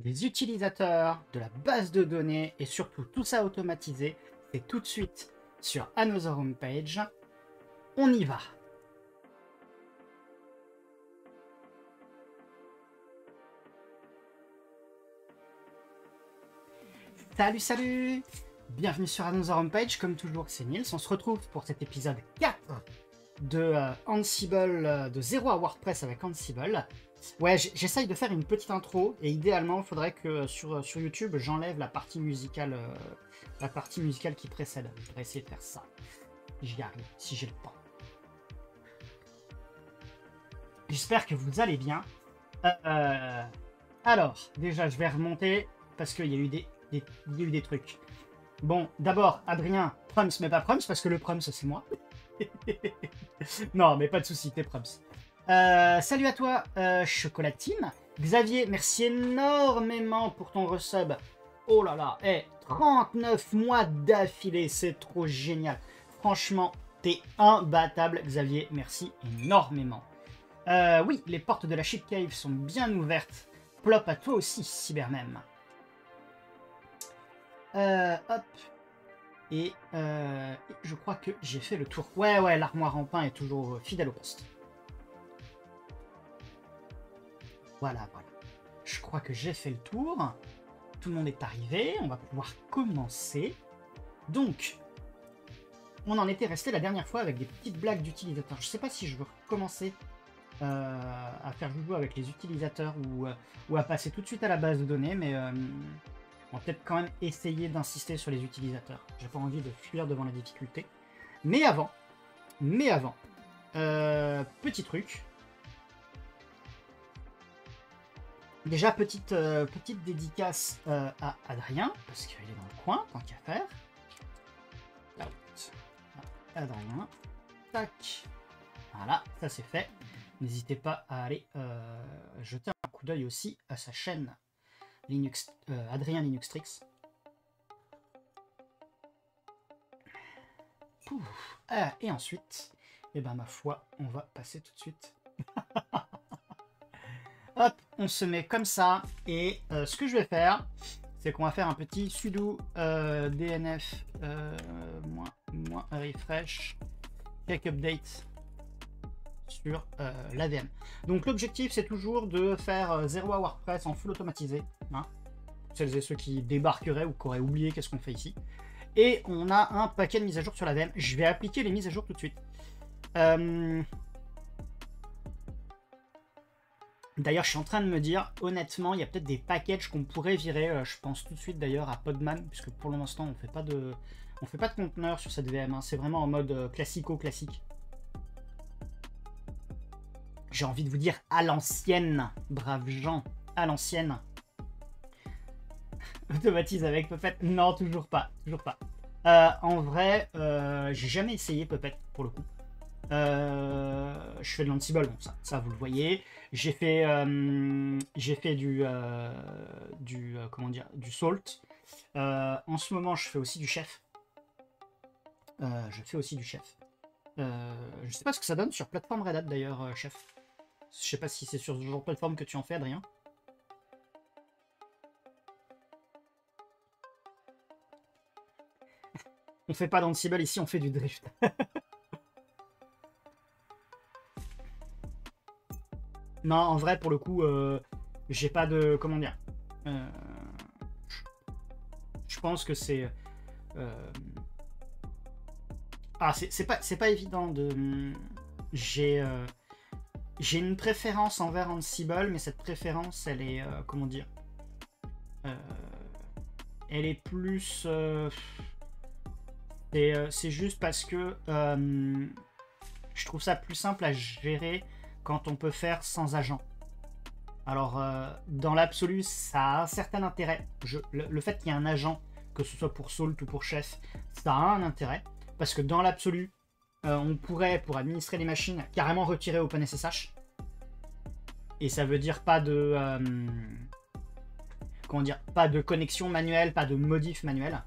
des utilisateurs, de la base de données et surtout tout ça automatisé. C'est tout de suite sur Another Homepage. On y va. Salut, salut! Bienvenue sur Another Homepage, comme toujours c'est Nils. On se retrouve pour cet épisode 4 de Ansible, de 0 à WordPress avec Ansible. Ouais, j'essaye de faire une petite intro et idéalement il faudrait que sur YouTube j'enlève la partie musicale qui précède. Je vais essayer de faire ça. J'y arrive, si j'ai le temps. J'espère que vous allez bien. Alors, déjà je vais remonter parce qu'il y a eu des trucs. Bon, d'abord, Adrien, Prums, mais pas Prums, parce que le Prums, c'est moi. Non, mais pas de soucis, t'es Prums. Salut à toi, Chocolatine. Xavier, merci énormément pour ton resub. Oh là là, 39 mois d'affilée, c'est trop génial. Franchement, t'es imbattable, Xavier, merci énormément. Oui, les portes de la Ship Cave sont bien ouvertes. Plop à toi aussi, Cybermem. Hop. Et je crois que j'ai fait le tour. Ouais, l'armoire en pain est toujours fidèle au poste. Voilà. Je crois que j'ai fait le tour. Tout le monde est arrivé. On va pouvoir commencer. Donc, on en était resté la dernière fois avec des petites blagues d'utilisateurs. Je sais pas si je veux recommencer à faire joujou avec les utilisateurs ou à passer tout de suite à la base de données, mais on va peut-être quand même essayer d'insister sur les utilisateurs. J'ai pas envie de fuir devant la difficulté. Mais avant, petit truc. Déjà, petite dédicace à Adrien, parce qu'il est dans le coin, tant qu'à faire. Là, Adrien. Tac. Voilà, ça c'est fait. N'hésitez pas à aller jeter un coup d'œil aussi à sa chaîne Linux, Adrien Linuxtrix. Et ensuite, ma foi, on va passer tout de suite. Hop, on se met comme ça. Et ce que je vais faire, c'est qu'on va faire un petit sudo dnf moins refresh check update sur la VM. Donc l'objectif c'est toujours de faire 0 à WordPress en full automatisé, hein, celles et ceux qui débarqueraient ou qui auraient oublié qu'est-ce qu'on fait ici. Et on a un paquet de mises à jour sur la VM. Je vais appliquer les mises à jour tout de suite. D'ailleurs je suis en train de me dire, honnêtement, il y a peut-être des packages qu'on pourrait virer. Je pense tout de suite d'ailleurs à Podman, puisque pour l'instant on fait pas de conteneur sur cette VM, hein. C'est vraiment en mode classico-classique. J'ai envie de vous dire à l'ancienne, braves gens, à l'ancienne. Automatise avec Puppet? Non, toujours pas. En vrai, j'ai jamais essayé Puppet pour le coup. Je fais de l'Ansible, bon, ça vous le voyez. J'ai fait du Salt. En ce moment, je fais aussi du Chef. Je sais pas ce que ça donne sur plateforme Red Hat d'ailleurs, Chef. Je sais pas si c'est sur ce genre de plateforme que tu en fais, Adrien. On fait pas d'Ansible ici, on fait du Drift. Non, en vrai, pour le coup, j'ai pas de... Comment dire, je pense que c'est... c'est pas évident de... J'ai une préférence envers Ansible, mais cette préférence, elle est... comment dire, elle est plus... c'est juste parce que je trouve ça plus simple à gérer quand on peut faire sans agent. Alors, dans l'absolu, ça a un certain intérêt. Le fait qu'il y ait un agent, que ce soit pour Salt ou pour Chef, ça a un intérêt. Parce que dans l'absolu, on pourrait, pour administrer les machines, carrément retirer OpenSSH. Et ça veut dire pas de... comment dire, pas de connexion manuelle, pas de modif manuel.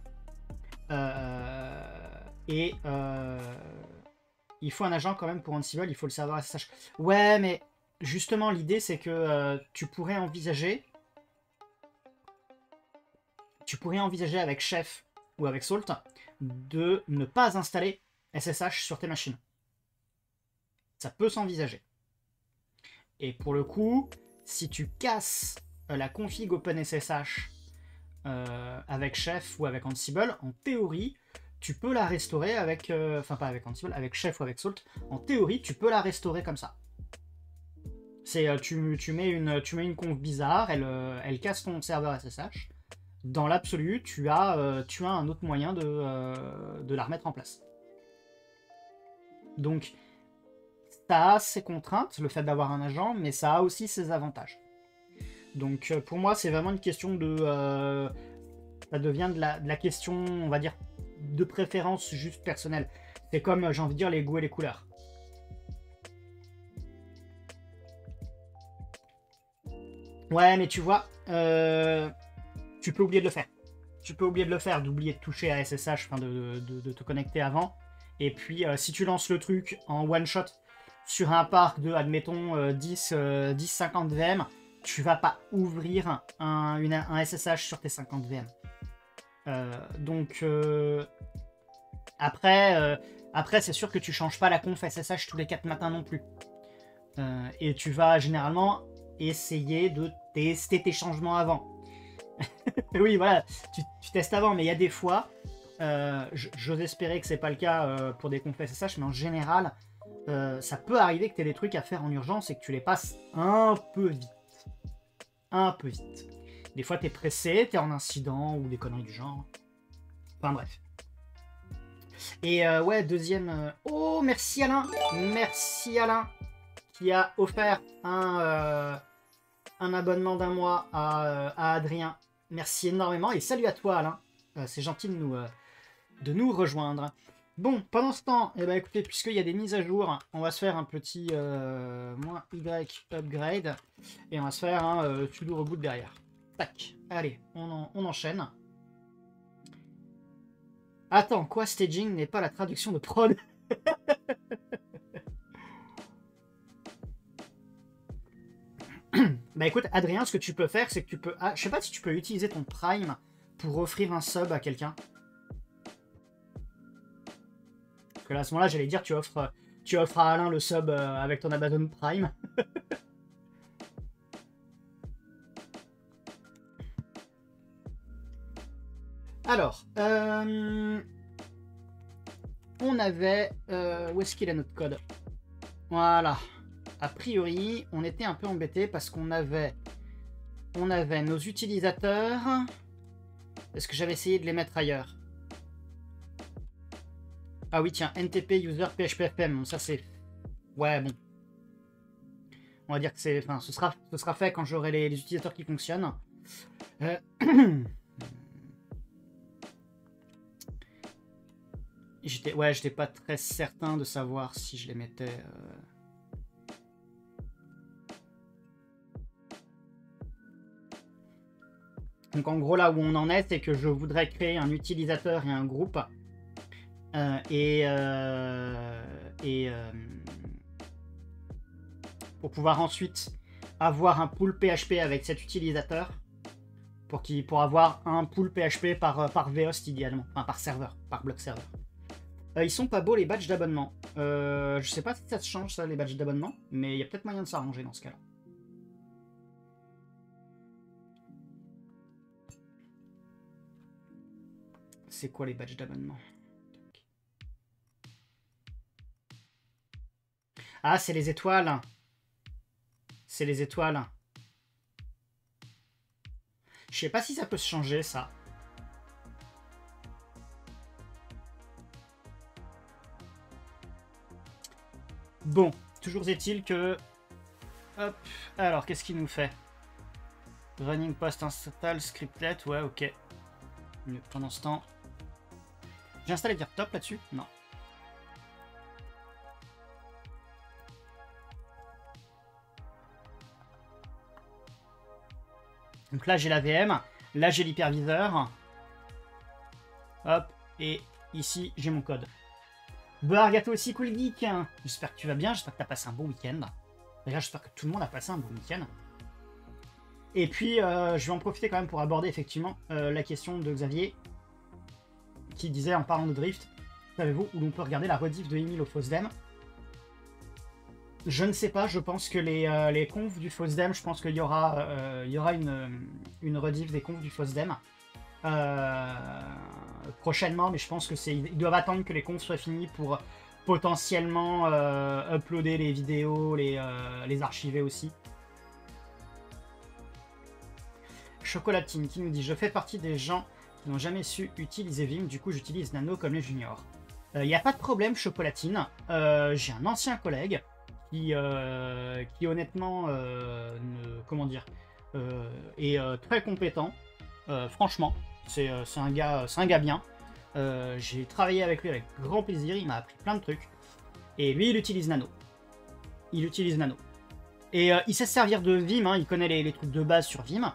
Il faut un agent quand même pour Ansible, il faut le savoir SSH. Ouais, mais justement, l'idée c'est que tu pourrais envisager tu pourrais envisager avec Chef ou avec Salt de ne pas installer SSH sur tes machines. Ça peut s'envisager. Et pour le coup, si tu casses la config OpenSSH avec Chef ou avec Ansible, en théorie, tu peux la restaurer avec... Enfin, pas avec Ansible, avec Chef ou avec Salt. En théorie, tu peux la restaurer comme ça. C'est tu mets une conf bizarre, elle casse ton serveur SSH. Dans l'absolu, tu as un autre moyen de la remettre en place. Donc, ça a ses contraintes, le fait d'avoir un agent, mais ça a aussi ses avantages. Donc, pour moi, c'est vraiment une question de... ça devient de la question, on va dire, de préférence juste personnelle. C'est comme, j'ai envie de dire, les goûts et les couleurs. Ouais, mais tu vois, tu peux oublier de le faire. Tu peux oublier de le faire, d'oublier de toucher à SSH, enfin de te connecter avant. Et puis, si tu lances le truc en one-shot sur un parc de, admettons, 10-50 VM, tu vas pas ouvrir un SSH sur tes 50 VM. Donc, après, c'est sûr que tu changes pas la conf SSH tous les 4 matins non plus. Et tu vas généralement essayer de tester tes changements avant. Oui, voilà, tu testes avant, mais il y a des fois, j'ose espérer que c'est pas le cas pour des confs SSH, mais en général, ça peut arriver que tu aies des trucs à faire en urgence et que tu les passes un peu vite. Un peu vite. Des fois, tu es pressé, tu es en incident ou des conneries du genre. Enfin bref. Et ouais, deuxième... Oh, merci Alain. Merci Alain qui a offert un abonnement d'un mois à Adrien. Merci énormément et salut à toi Alain. C'est gentil de nous rejoindre. Bon, pendant ce temps, eh ben, écoutez, puisqu'il y a des mises à jour, on va se faire un petit -y upgrade et on va se faire un sudo reboot derrière. Tac, allez, on enchaîne. Attends, quoi, staging n'est pas la traduction de prod? Bah écoute, Adrien, ce que tu peux faire, c'est que tu peux... Ah, je sais pas si tu peux utiliser ton Prime pour offrir un sub à quelqu'un. Parce que là, à ce moment-là, j'allais dire, tu offres à Alain le sub avec ton Amazon Prime. Alors, on avait... où est-ce qu'il a notre code? Voilà. A priori, on était un peu embêté parce qu'on avait nos utilisateurs. Est-ce que j'avais essayé de les mettre ailleurs? Ah oui, tiens, NTP user PHPFM. Ça, c'est... Ouais, bon. On va dire que c'est... Enfin, ce sera fait quand j'aurai les utilisateurs qui fonctionnent. J'étais pas très certain de savoir si je les mettais... Donc en gros, là où on en est, c'est que je voudrais créer un utilisateur et un groupe. Pour pouvoir ensuite avoir un pool PHP avec cet utilisateur. Pour avoir un pool PHP par vhost idéalement. Enfin, par serveur, par bloc serveur. Ils sont pas beaux les badges d'abonnement. Je sais pas si ça se change ça, les badges d'abonnement. Mais il y a peut-être moyen de s'arranger dans ce cas-là. C'est quoi les badges d'abonnement? Ah, c'est les étoiles. C'est les étoiles. Je sais pas si ça peut se changer, ça. Bon, toujours est-il que... Hop, alors, qu'est-ce qu'il nous fait? Running post install scriptlet, ouais, ok. Pendant ce temps... J'ai installé Virtop là-dessus? Non. Donc là, j'ai la VM. Là, j'ai l'hyperviseur. Hop. Et ici, j'ai mon code. Bah, gâteau aussi, cool geek. J'espère que tu vas bien. J'espère que tu as passé un bon week-end. D'ailleurs, j'espère que tout le monde a passé un bon week-end. Et puis, je vais en profiter quand même pour aborder effectivement la question de Xavier, qui disait en parlant de drift, savez-vous où l'on peut regarder la rediff de Emile au Fosdem? Je ne sais pas, je pense que les confs du Fosdem, je pense qu'il y aura une rediff des confs du Fosdem prochainement, mais je pense que ils doivent attendre que les confs soient finis pour potentiellement uploader les vidéos, les archiver aussi. Chocolatine qui nous dit: je fais partie des gens qui n'ont jamais su utiliser Vim, du coup j'utilise Nano comme les juniors. Il n'y a pas de problème, Chocolatine. J'ai un ancien collègue qui honnêtement comment dire, est très compétent. Franchement, c'est un gars bien. J'ai travaillé avec lui avec grand plaisir, il m'a appris plein de trucs. Et lui, il utilise Nano. Et il sait se servir de Vim, hein, il connaît les trucs de base sur Vim,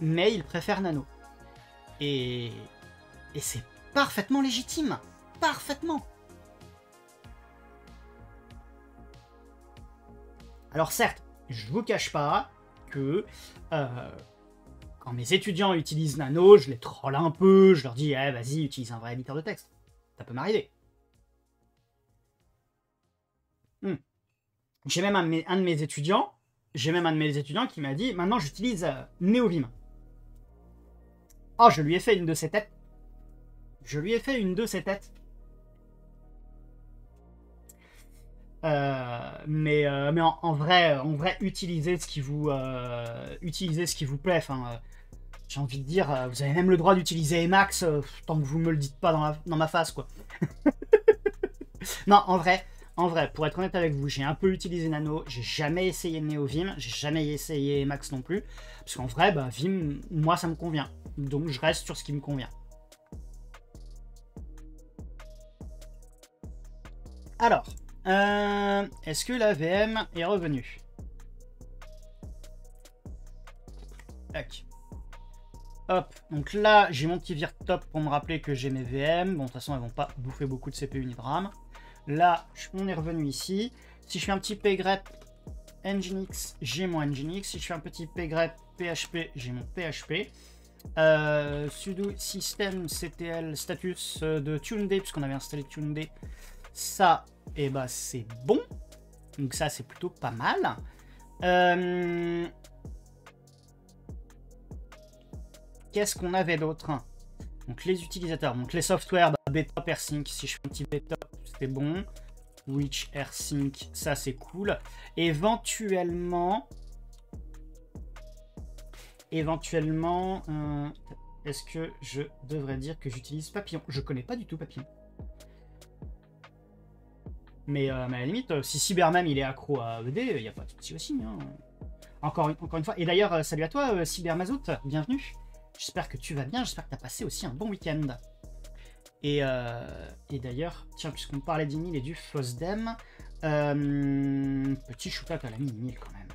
mais il préfère Nano. Et c'est parfaitement légitime. Parfaitement. Alors certes, je vous cache pas que quand mes étudiants utilisent Nano, je les troll un peu, je leur dis vas-y, utilise un vrai éditeur de texte. Ça peut m'arriver. J'ai même un de mes étudiants qui m'a dit maintenant j'utilise NeoVim. Oh, je lui ai fait une de ses têtes. Mais en vrai, utilisez ce qui vous plaît. Enfin, j'ai envie de dire, vous avez même le droit d'utiliser Emacs tant que vous me le dites pas dans ma face, quoi. Non, en vrai, pour être honnête avec vous, j'ai un peu utilisé Nano, j'ai jamais essayé NeoVim, j'ai jamais essayé Emacs non plus, parce qu'en vrai, bah, Vim, moi, ça me convient. Donc, je reste sur ce qui me convient. Alors, est-ce que la VM est revenue? Tac. Hop, donc là, j'ai mon petit VirTop pour me rappeler que j'ai mes VM. Bon, de toute façon, elles vont pas bouffer beaucoup de CPU ni de RAM. Là, on est revenu ici. Si je fais un petit pgrep nginx, j'ai mon nginx. Si je fais un petit pgrep php, j'ai mon php. Sudo systemctl status de tuned, puisqu'on avait installé tuned. Ça, et bah c'est bon. Donc ça, c'est plutôt pas mal. Qu'est-ce qu'on avait d'autre? Donc les utilisateurs, donc les softwares, bah, beta persync, si je fais un petit beta, c'est bon. Which rsync, ça c'est cool. Éventuellement, est-ce que je devrais dire que j'utilise Papillon? Je connais pas du tout Papillon. Mais à la limite, si Cyberman il est accro à ED, il n'y a pas de souci aussi. Hein. Encore une fois. Et d'ailleurs, salut à toi, Cybermazout, bienvenue. J'espère que tu vas bien, j'espère que tu as passé aussi un bon week-end. Et d'ailleurs, tiens, puisqu'on parlait d'Emile et du Fosdem, petit shootout à la mini-Emile quand même.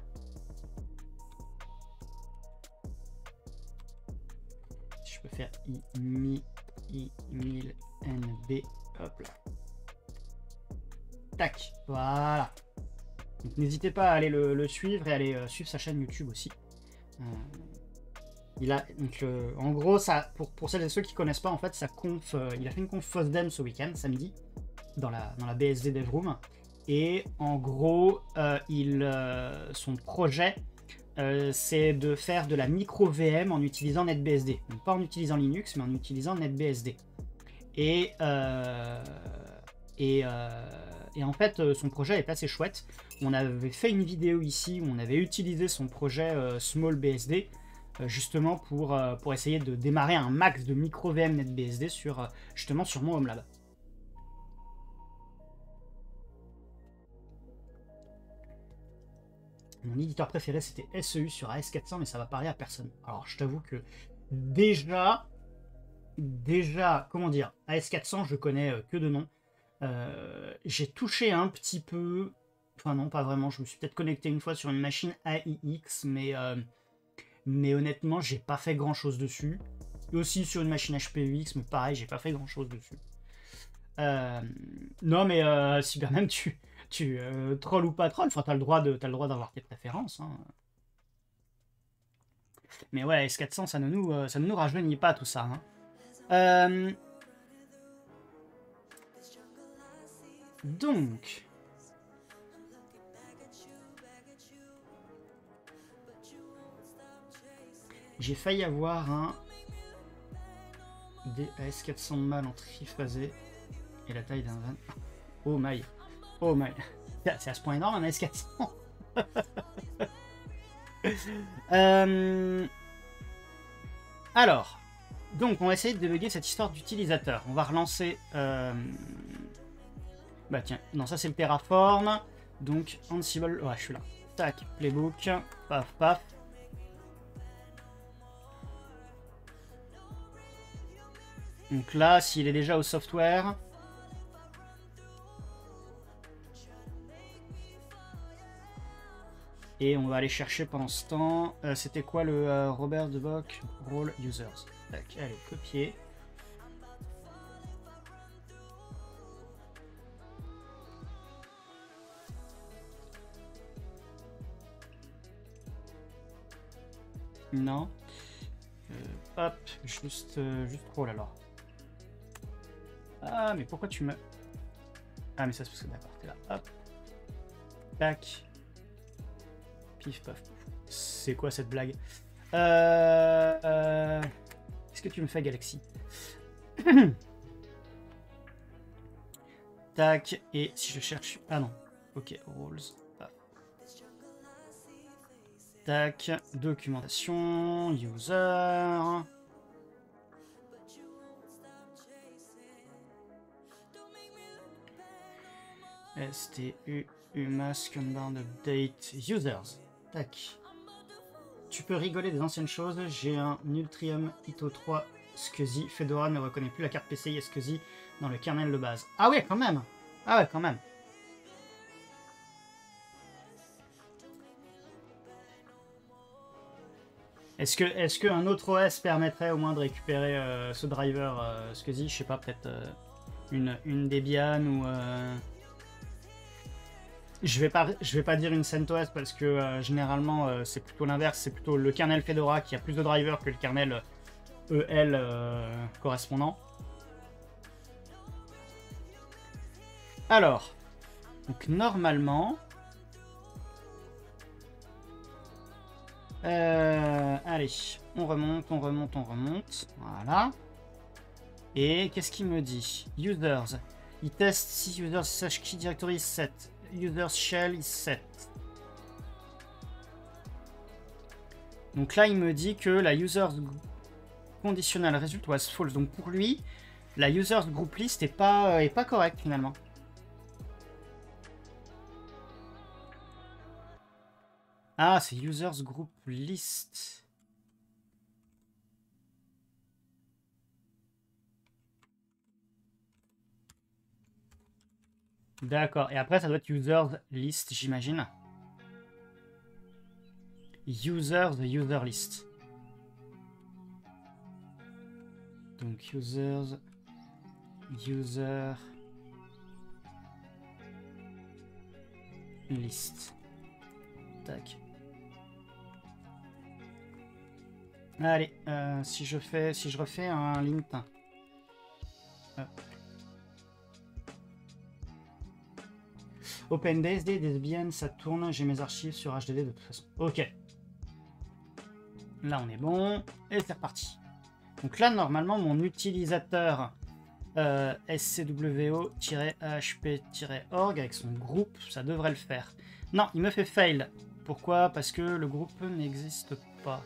Si je peux faire Emile NB, hop là. Tac, voilà. Donc n'hésitez pas à aller le suivre et à aller suivre sa chaîne YouTube aussi. Il a donc en gros ça pour celles et ceux qui connaissent pas en fait sa conf, il a fait une conf Fosdem ce week-end samedi dans la BSD Dev Room et en gros son projet c'est de faire de la micro VM en utilisant NetBSD, donc pas en utilisant Linux mais en utilisant NetBSD et en fait, son projet est assez chouette. On avait fait une vidéo ici où on avait utilisé son projet SmallBSD justement pour essayer de démarrer un max de micro VM NetBSD justement sur mon HomeLab. Mon éditeur préféré c'était SEU sur AS400, mais ça va parler à personne. Alors je t'avoue que déjà, comment dire, AS400 je connais que de nom. J'ai touché un petit peu, enfin non pas vraiment, je me suis peut-être connecté une fois sur une machine AIX, mais honnêtement j'ai pas fait grand chose dessus. Et aussi sur une machine HPUX, mais pareil j'ai pas fait grand chose dessus. Non mais Cyberman, tu troll ou pas troll, enfin t'as le droit d'avoir tes préférences. Hein. Mais ouais, S400, ça ne nous rajeunit pas tout ça. Hein. Euh, Donc, j'ai failli avoir un DS 400 de mal en triphasé et la taille d'un van. Oh my, oh my. C'est à ce point énorme un S400. Alors, donc on va essayer de débugger cette histoire d'utilisateur. On va relancer. Bah tiens, non ça c'est le Terraform. Donc Ansible, ouais je suis là. Tac, playbook, paf paf. Donc là, s'il est déjà au software. Et on va aller chercher pendant ce temps. C'était quoi le Robert Debock Role Users. Tac, allez, copier. Non. Hop, juste rôle alors. Ah, mais pourquoi tu me... Ah, mais ça c'est parce que d'accord, t'es là. Hop. Tac. Pif, paf. C'est quoi cette blague? Qu'est-ce que tu me fais, Galaxy? Tac. Et si je cherche... Ah non. Ok, roles. Paf. Tac. Documentation. User. STU. Mask Unbound Update. Users. Tac. Tu peux rigoler des anciennes choses. J'ai un Ultrium Ito 3 SCSI. Fedora ne reconnaît plus la carte PCI SCSI dans le kernel de base. Ah ouais, quand même. Ah ouais, quand même. Est-ce qu'un autre OS permettrait au moins de récupérer ce driver SCSI? Je sais pas, peut-être une Debian ou... Je vais pas dire une CentOS parce que généralement c'est plutôt l'inverse, c'est plutôt le kernel Fedora qui a plus de drivers que le kernel EL correspondant. Alors, donc normalement, allez, on remonte, on remonte, on remonte, voilà. Et qu'est-ce qu'il me dit? Users, il teste si users slash key directory is set. Users shell is set. Donc là, il me dit que la users conditional result was false. Donc pour lui, la users group list est pas correcte finalement. Ah, c'est users group list. D'accord. Et après, ça doit être users list, j'imagine. Users, the user list. Donc users, user list. Tac. Allez, si je refais un lint. OpenDSD, Debian, ça tourne. J'ai mes archives sur HDD de toute façon. Ok. Là, on est bon. Et c'est reparti. Donc là, normalement, mon utilisateur scwo-ahp-org avec son groupe, ça devrait le faire. Non, il me fait fail. Pourquoi? Parce que le groupe n'existe pas.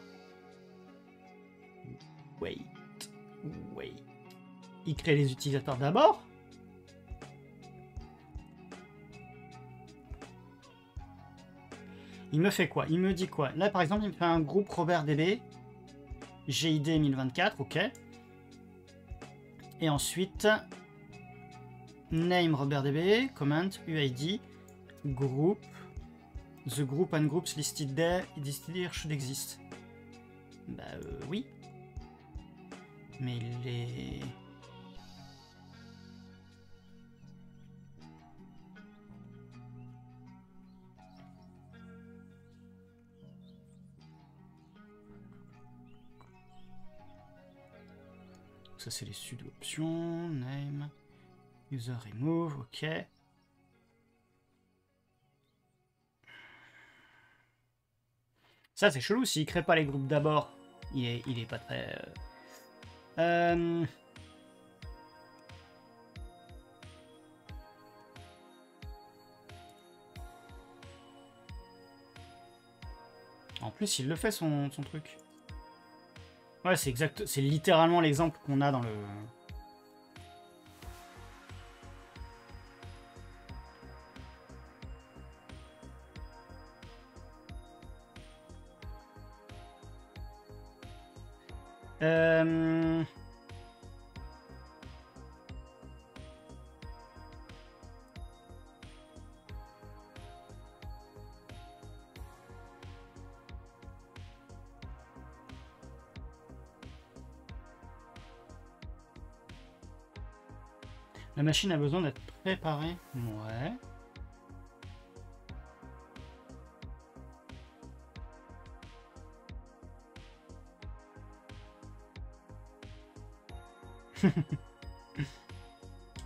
Wait. Il crée les utilisateurs d'abord? Il me fait quoi? Il me dit quoi? Là, par exemple, il me fait un groupe RobertDB. GID 1024, ok. Et ensuite, name RobertDB, comment, UID, group, the group and groups listed there should exist. Bah oui. Mais il est... ça c'est les sudo options, name, user remove, ok. Ça c'est chelou, s'il crée pas les groupes d'abord, il est pas très... En plus, il le fait son truc. Ouais, c'est exact, c'est littéralement l'exemple qu'on a dans le... La machine a besoin d'être préparée. Ouais.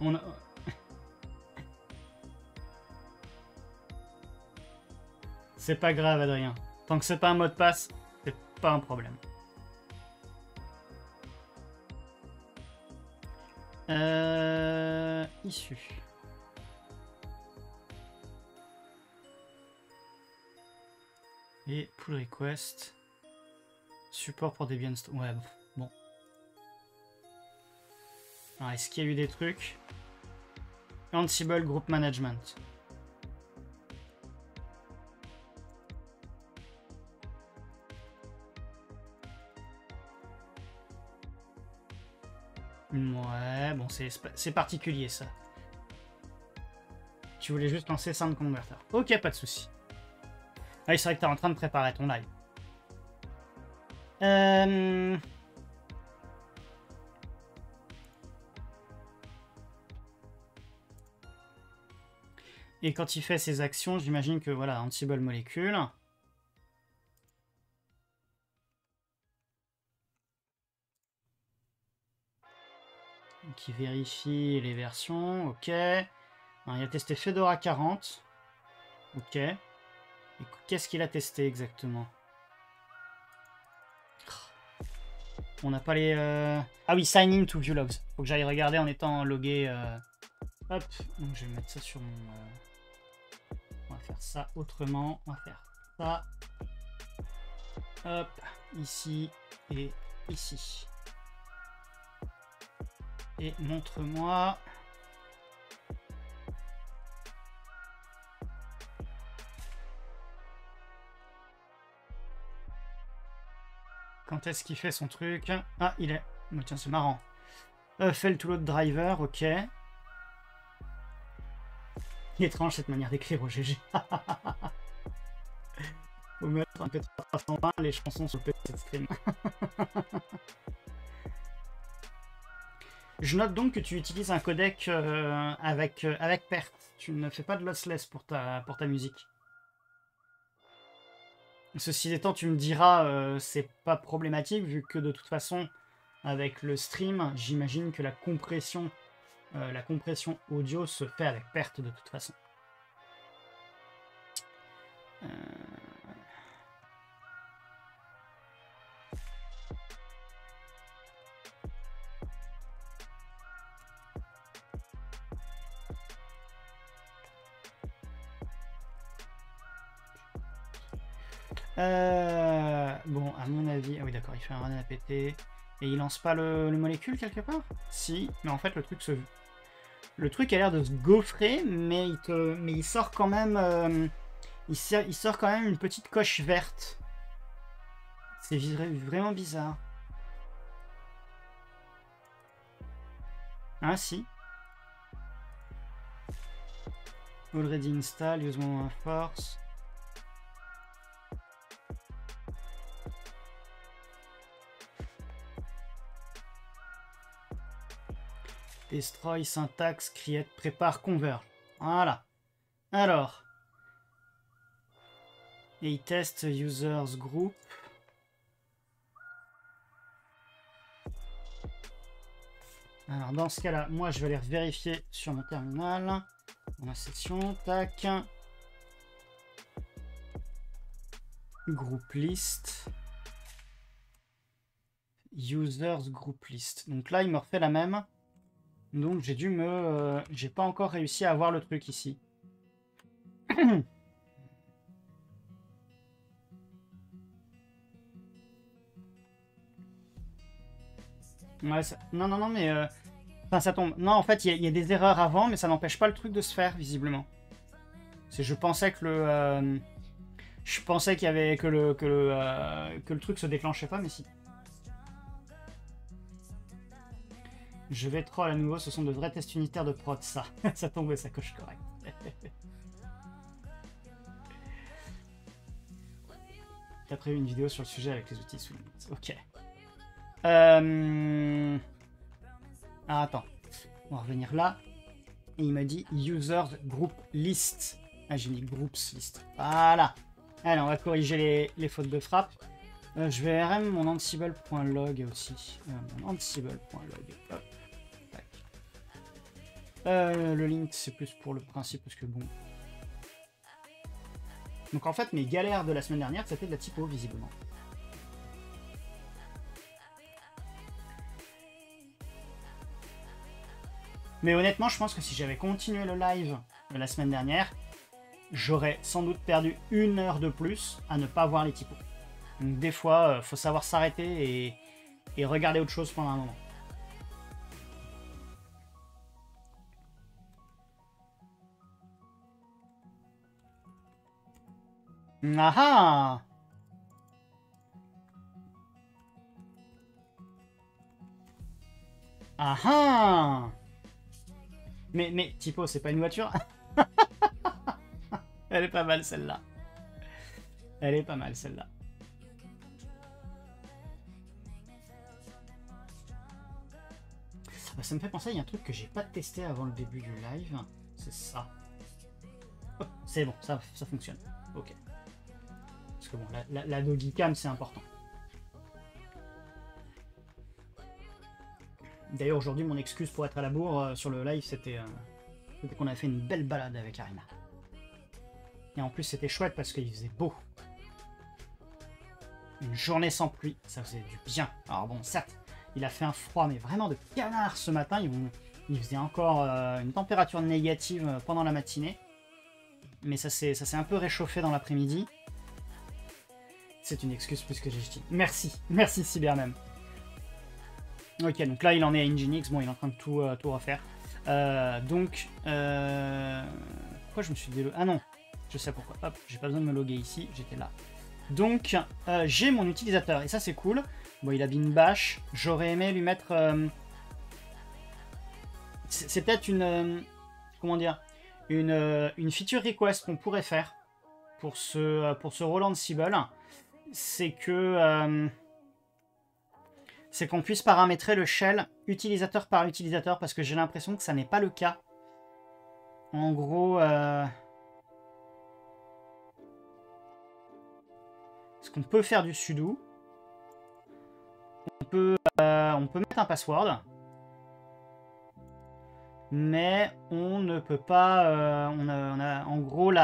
On a... C'est pas grave, Adrien. Tant que c'est pas un mot de passe, c'est pas un problème. Issue. Et pull request. Support pour Debian. Ouais, bon. Alors, est-ce qu'il y a eu des trucs? Ansible Group Management. Ouais, bon, c'est particulier, ça. Tu voulais juste lancer Sound Converter. Ok, pas de souci. Ah oui, c'est vrai que t'es en train de préparer ton live. Et quand il fait ses actions, j'imagine que, voilà, Ansible molécule. Qui vérifie les versions, ok. Alors, il a testé Fedora 40. Ok. Et qu'est-ce qu'il a testé exactement? On n'a pas les... Ah oui, sign in to view logs. Faut que j'aille regarder en étant logué. Hop, donc je vais mettre ça sur mon... On va faire ça autrement. On va faire ça. Hop, ici et ici. Et montre-moi... Quand est-ce qu'il fait son truc? Ah, il est... Oh, tiens, c'est marrant. Fail to load driver, ok. Étrange cette manière d'écrire au GG. Faut mettre un P3 320, les chansons sur le PC de stream. Je note donc que tu utilises un codec avec perte. Tu ne fais pas de lossless pour ta musique. Ceci étant, tu me diras, c'est pas problématique vu que de toute façon, avec le stream, j'imagine que la compression audio se fait avec perte de toute façon. Bon, à mon avis... Ah oui, d'accord, il fait un run apt. Et il lance pas le molécule quelque part? Si, mais en fait, le truc a l'air de se gaufrer, mais il sort quand même... il sort quand même une petite coche verte. C'est vraiment bizarre. Ah, si. Already install, use more force. Destroy, syntaxe, create, prépare, convert. Voilà. Alors. Et test users group. Alors dans ce cas-là, moi je vais aller vérifier sur mon terminal. Dans la section, tac. Group list. Users group list. Donc là, il me refait la même. Donc j'ai dû me... j'ai pas encore réussi à avoir le truc ici. Ouais, non, non, non, mais... Enfin, ça tombe. Non, en fait, il y a des erreurs avant, mais ça n'empêche pas le truc de se faire, visiblement. Je pensais que le... Je pensais qu'il y avait que le truc se déclenchait pas, mais si. Je vais troll à nouveau, ce sont de vrais tests unitaires de prod, ça. Ça tombe, ça coche correct. T'as prévu une vidéo sur le sujet avec les outils sous Linux. Ok. Ah, attends. On va revenir là. Et il m'a dit Users Group List. Ah, j'ai mis Groups List. Voilà. Allez, on va corriger les fautes de frappe. Je vais rm mon ansible.log aussi. Mon ansible.log. Hop. Tac. Le link, c'est plus pour le principe, parce que bon... Donc en fait, mes galères de la semaine dernière, c'était de la typo, visiblement. Mais honnêtement, je pense que si j'avais continué le live de la semaine dernière, j'aurais sans doute perdu 1 heure de plus à ne pas voir les typos. Donc des fois, faut savoir s'arrêter et regarder autre chose pendant un moment. Ah ah! Ah ah! Mais typo, c'est pas une voiture? Elle est pas mal celle-là. Elle est pas mal celle-là. Ça me fait penser, il y a un truc que j'ai pas testé avant le début du live. C'est ça. Oh, c'est bon, ça fonctionne. Ok. Parce que bon, la doggy cam, c'est important. D'ailleurs, aujourd'hui, mon excuse pour être à la bourre sur le live, c'était qu'on avait fait une belle balade avec Arina. Et en plus, c'était chouette parce qu'il faisait beau. Une journée sans pluie, ça faisait du bien. Alors bon, certes, il a fait un froid, mais vraiment de canard ce matin. Il faisait encore une température négative pendant la matinée. Mais ça s'est un peu réchauffé dans l'après-midi. C'est une excuse plus que légitime. Merci Cyber même. Ok, donc là il en est à Nginx, bon il est en train de tout refaire. Donc, pourquoi je me suis délogué? Ah non, je sais pourquoi. Hop, j'ai pas besoin de me loguer ici, j'étais là. Donc, j'ai mon utilisateur, et ça c'est cool. Bon, il a bin bash, j'aurais aimé lui mettre... c'est peut-être une... comment dire? Une feature request qu'on pourrait faire pour ce Roland Siebel. C'est que... c'est qu'on puisse paramétrer le shell utilisateur par utilisateur, parce que j'ai l'impression que ça n'est pas le cas. En gros, est-ce qu'on peut faire du sudo? On peut mettre un password, mais on ne peut pas... en gros, il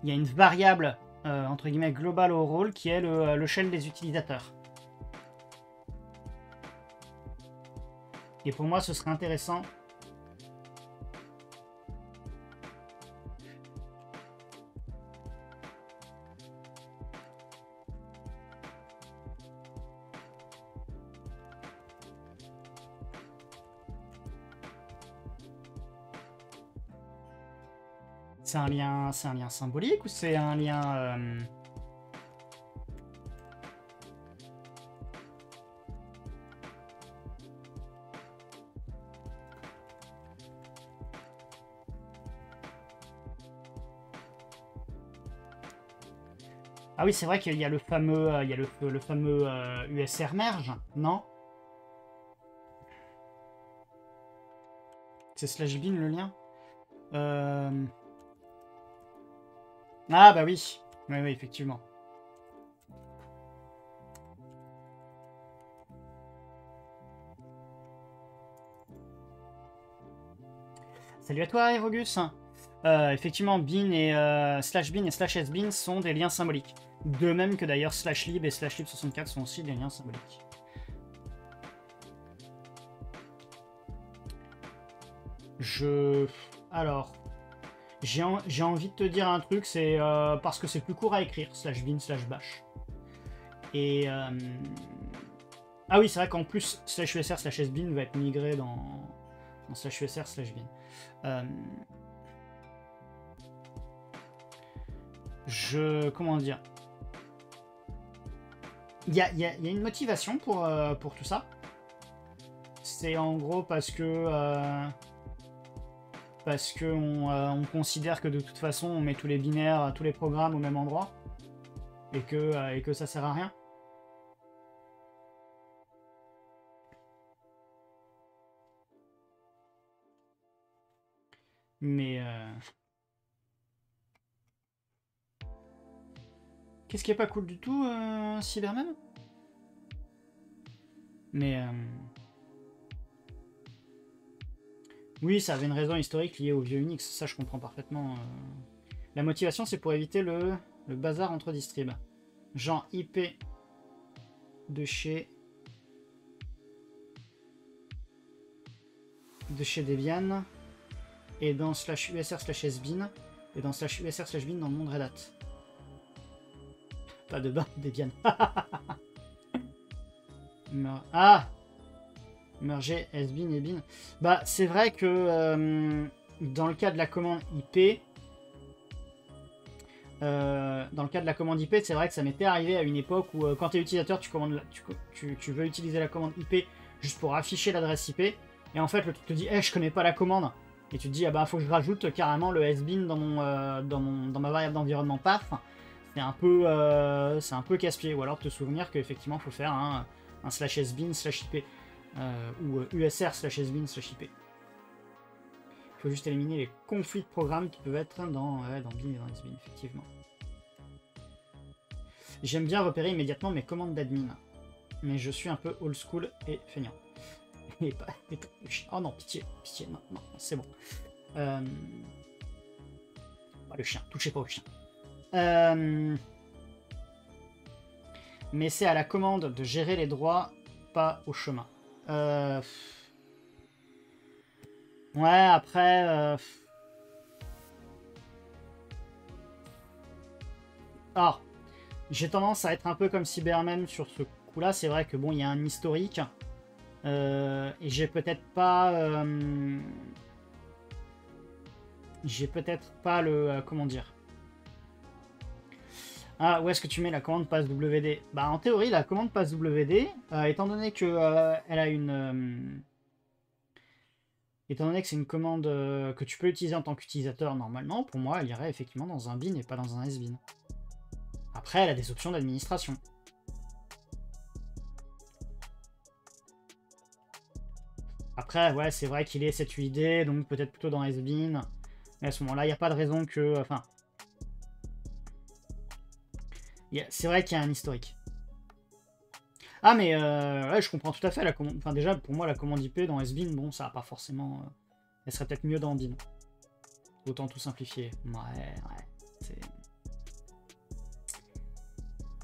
y a une variable, entre guillemets, global au rôle, qui est le shell des utilisateurs. Et pour moi, ce serait intéressant. C'est un lien symbolique ou c'est un lien... Ah oui, c'est vrai qu'il y a le fameux, USR merge, non? C'est /bin le lien? Ah bah oui, oui, effectivement. Salut à toi, Erogus. Effectivement, bin et bin et /sbin sont des liens symboliques. De même que d'ailleurs /lib et /lib64 sont aussi des liens symboliques. Alors, j'ai envie de te dire un truc, c'est parce que c'est plus court à écrire, /bin /bash. Et ah oui, c'est vrai qu'en plus /usr /sbin va être migré dans /usr /bin. Comment dire, il y a une motivation pour tout ça. C'est en gros parce que on considère que de toute façon on met tous les binaires, tous les programmes au même endroit et que ça sert à rien. Mais qu'est-ce qui est pas cool du tout, Cyberman? Mais oui, ça avait une raison historique liée au vieux Unix, ça je comprends parfaitement. La motivation, c'est pour éviter le bazar entre distribs. Genre IP de chez Debian et dans /usr /sbin et dans /usr /bin dans le monde Red Hat. Pas de bain, Debian. Ah, merger sbin et bin. Bah, c'est vrai que dans le cas de la commande IP, c'est vrai que ça m'était arrivé à une époque où quand tu es utilisateur, tu veux utiliser la commande IP juste pour afficher l'adresse IP. Et en fait, le truc te dit, je connais pas la commande. Et tu te dis, ah bah, faut que je rajoute carrément le sbin dans ma variable d'environnement path. C'est un peu casse-pied. Ou alors te souvenir qu'effectivement, il faut faire un /sbin /ip ou usr /sbin /ip. Il faut juste éliminer les conflits de programmes qui peuvent être dans bin et dans sbin, effectivement. J'aime bien repérer immédiatement mes commandes d'admin, mais je suis un peu old school et feignant. Et pas oh non, pitié, non, c'est bon. Pas le chien, touchez pas au chien. Mais c'est à la commande de gérer les droits, pas au chemin. Ouais, après... Alors, j'ai tendance à être un peu comme Cyberman sur ce coup-là. C'est vrai que bon, il y a un historique. Et j'ai peut-être pas... le... comment dire, ah, où est-ce que tu mets la commande passwd? Bah, en théorie, la commande passwd, étant donné que elle a une... étant donné que c'est une commande que tu peux utiliser en tant qu'utilisateur normalement, pour moi, elle irait effectivement dans un bin et pas dans un sbin. Après, elle a des options d'administration. Après, ouais, c'est vrai qu'il est cette UID, donc peut-être plutôt dans sbin. Mais à ce moment-là, il n'y a pas de raison que... Enfin... C'est vrai qu'il y a un historique. Ah, mais ouais, je comprends tout à fait la commande. Enfin, déjà, pour moi, la commande IP dans sbin, bon, ça va pas forcément. Elle serait peut-être mieux dans bin. Autant tout simplifier. Ouais. C'est.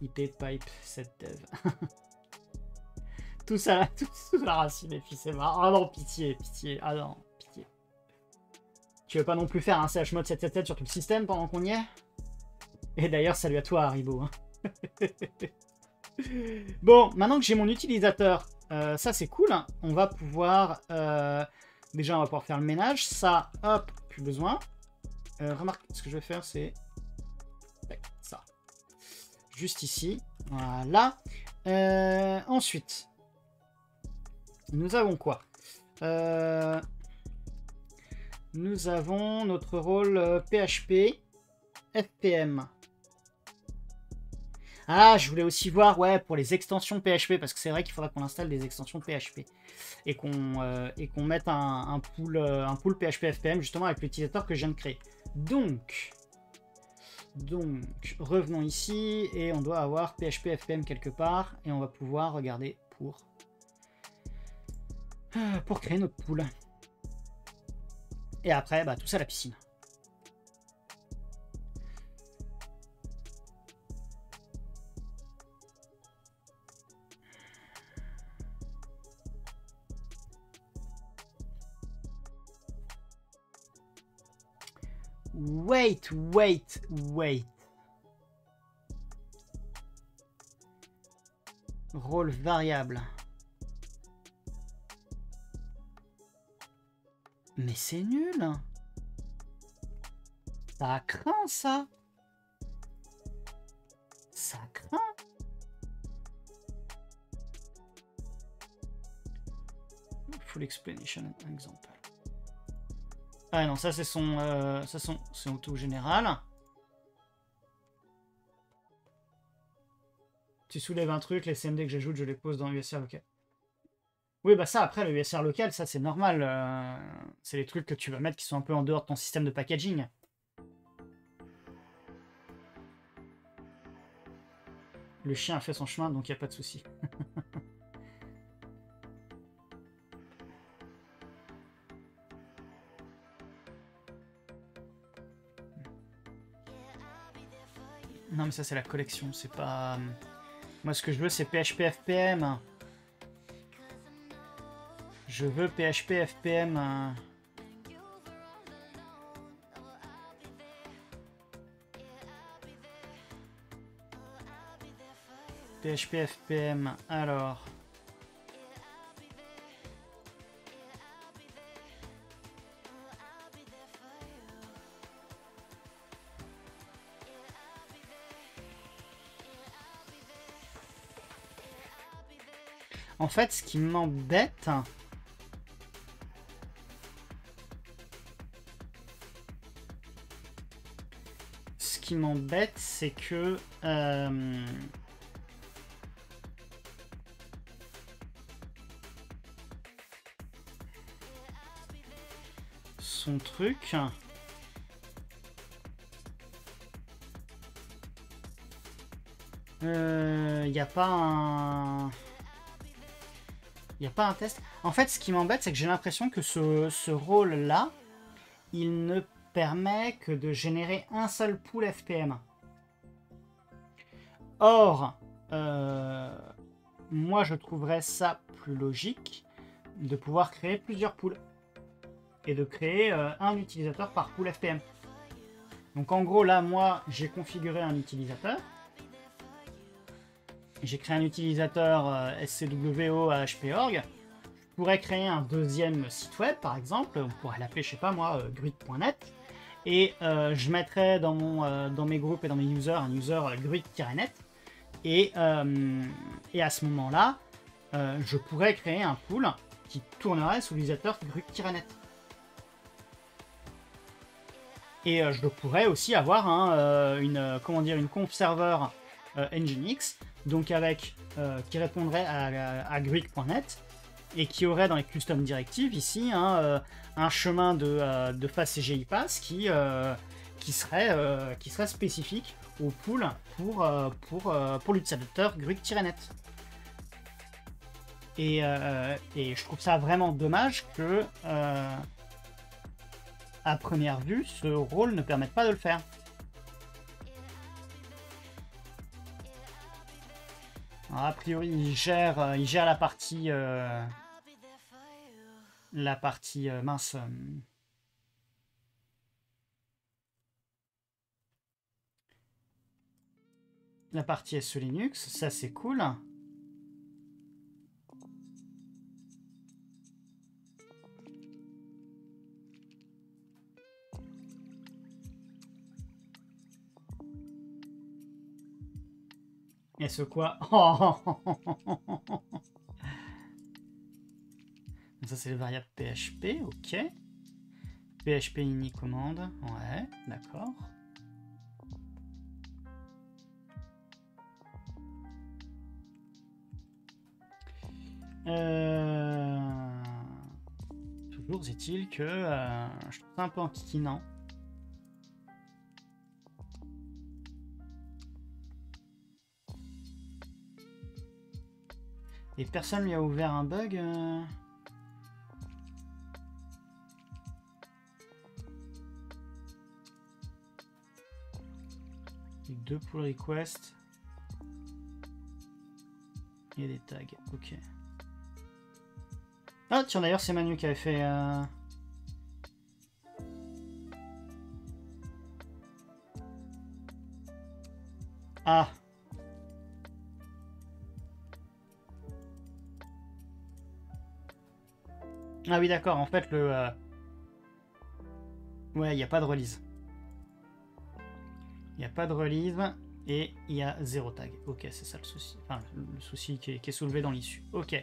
IP pipe set dev. tout ça, tout la racine, et puis c'est marrant. Ah non, pitié. Ah non, pitié. Tu veux pas non plus faire un chmod 777 sur tout le système pendant qu'on y est? Et d'ailleurs, salut à toi, Haribo. Hein. Bon, maintenant que j'ai mon utilisateur, ça c'est cool. Hein. On va pouvoir... déjà, on va pouvoir faire le ménage. Ça, hop, plus besoin. Remarque, ce que je vais faire, c'est... ça. Juste ici. Voilà. Ensuite, nous avons quoi? Nous avons notre rôle PHP, FPM. Ah, je voulais aussi voir, ouais, pour les extensions PHP, parce que c'est vrai qu'il faudra qu'on installe des extensions PHP et qu'on mette un pool PHP FPM justement avec l'utilisateur que je viens de créer. Donc, revenons ici et on doit avoir PHP FPM quelque part et on va pouvoir regarder pour créer notre pool. Et après, bah, tout ça à la piscine. Wait. Rôle variable. Mais c'est nul. Ça craint, ça. Ça craint. Full explanation example. Ah non, ça c'est son auto général. Tu soulèves un truc, les CMD que j'ajoute, je les pose dans l'USR local. Oui, bah ça, après, le USR local, ça c'est normal. C'est les trucs que tu vas mettre qui sont un peu en dehors de ton système de packaging. Le chien a fait son chemin, donc il n'y a pas de souci. Non, mais ça, c'est la collection, c'est pas... Moi, ce que je veux, c'est PHP FPM. Je veux PHP FPM. PHP FPM, alors... En fait, ce qui m'embête... Ce qui m'embête, c'est que... son truc... Il n'y a pas un... Il n'y a pas un test. En fait, ce qui m'embête, c'est que j'ai l'impression que ce rôle-là, il ne permet que de générer un seul pool FPM. Or, moi, je trouverais ça plus logique de pouvoir créer plusieurs pools. Et de créer un utilisateur par pool FPM. Donc, en gros, là, moi, j'ai configuré un utilisateur. J'ai créé un utilisateur SCWO à HPorg. Je pourrais créer un deuxième site web, par exemple. On pourrait l'appeler, je sais pas moi, gruit.net. Et je mettrais dans mes groupes et dans mes users un user gruit-net. Et à ce moment-là, je pourrais créer un pool qui tournerait sous l'utilisateur gruit-net. Et je pourrais aussi avoir une conf serveur Nginx, donc qui répondrait à Gruik.net et qui aurait dans les custom directives ici un chemin de phase CGI pass qui serait spécifique au pool pour l'utilisateur Gruik-net. Et je trouve ça vraiment dommage que à première vue ce rôle ne permette pas de le faire. Alors, a priori, il gère la partie mince. La partie SE Linux, ça c'est cool. Et ce quoi? Oh. Ça c'est les variables PHP, ok. PHP ini commande, ouais, d'accord. Toujours est-il que je trouve ça un peu enquiquinant. Et personne lui a ouvert un bug Clique 2 pull request. Et des tags, ok. Ah tiens, d'ailleurs c'est Manu qui avait fait... Ah. Ah oui d'accord, en fait le... Ouais, il n'y a pas de release. Il n'y a pas de release et il y a 0 tag. Ok, c'est ça le souci. Enfin, le souci qui est soulevé dans l'issue. Ok.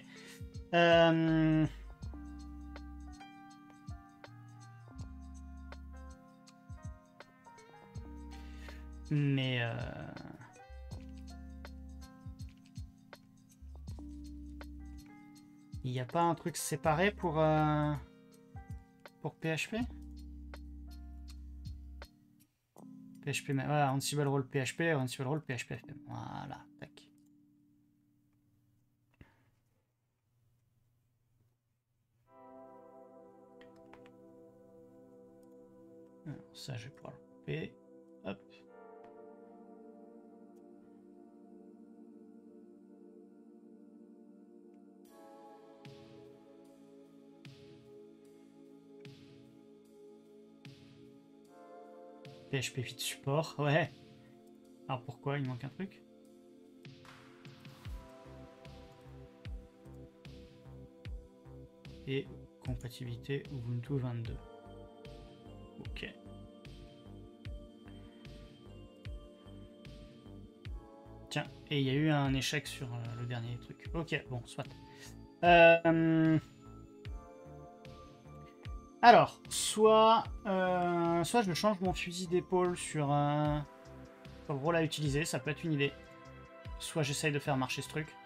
Mais... Il n'y a pas un truc séparé pour PHP? PHP, ouais, Ansible role PHP, Ansible role PHP. Voilà, tac. Alors, ça, je vais pouvoir le couper. Hop. PHP Fit Support, ouais. Alors pourquoi il manque un truc? Et compatibilité Ubuntu 22. Ok. Tiens, et il y a eu un échec sur le dernier truc. Ok, bon, soit. Alors, soit je change mon fusil d'épaule sur le rôle à utiliser, ça peut être une idée. Soit j'essaye de faire marcher ce truc.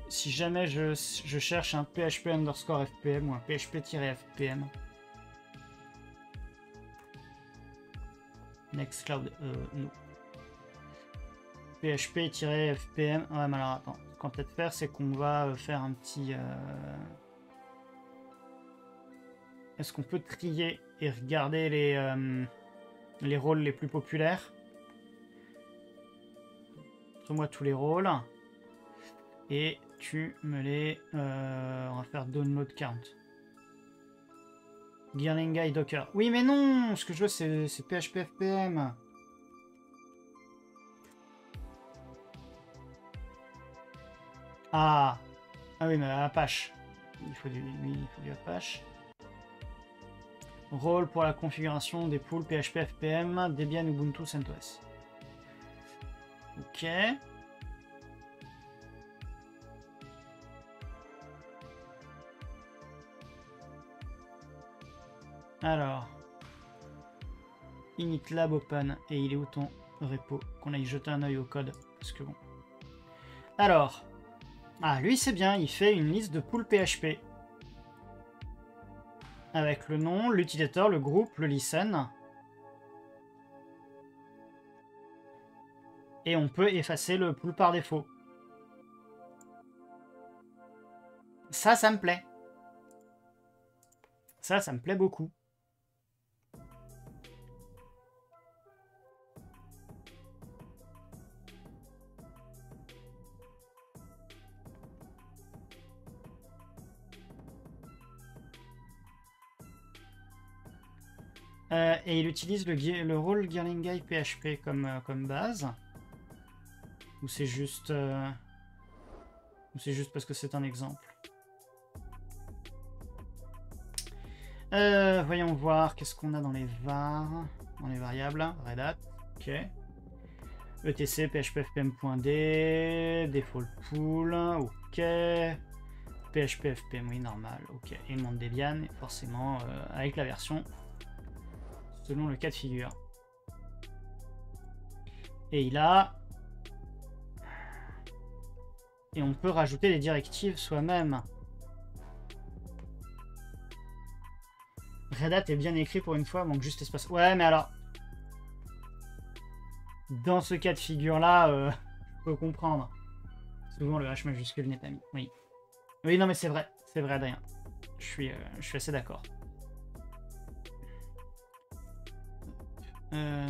Si jamais je cherche un PHP underscore FPM ou un PHP-FPM. Nextcloud, non. PHP-FPM. Ouais, mais alors attends. Ce qu'on va peut-être faire, c'est qu'on va faire un petit... Est-ce qu'on peut trier et regarder les rôles les plus populaires? Montre-moi tous les rôles. Et tu me les... on va faire download count. Gearling Guy Docker. Oui, mais non! Ce que je veux, c'est PHP-FPM. Ah! Ah oui, mais Apache. Il faut du Apache. Rôle pour la configuration des pools PHP-FPM, Debian, Ubuntu, CentOS. Ok. Alors. Initlab open. Et il est où ton repo? Qu'on aille jeter un œil au code. Parce que bon. Alors. Ah, lui c'est bien, il fait une liste de pools PHP. Avec le nom, l'utilisateur, le groupe, le listen. Et on peut effacer le pool par défaut. Ça me plaît. Ça me plaît beaucoup. Et il utilise le rôle Gearling Guy PHP comme base. Ou c'est juste parce que c'est un exemple. Voyons voir, qu'est-ce qu'on a dans les var, dans les variables. Red Hat, ok. ETC, phpfpm.d, default pool, ok. PHPFPM, oui, normal, ok. Et le monde Debian, forcément, avec la version, selon le cas de figure. Et il a... Et on peut rajouter des directives soi-même. Red Hat est bien écrit pour une fois, manque juste espace. Ouais, mais alors... Dans ce cas de figure-là, je peux comprendre. Souvent, le H majuscule n'est pas mis. Oui. Oui, non, mais c'est vrai, Adrien. Je suis assez d'accord.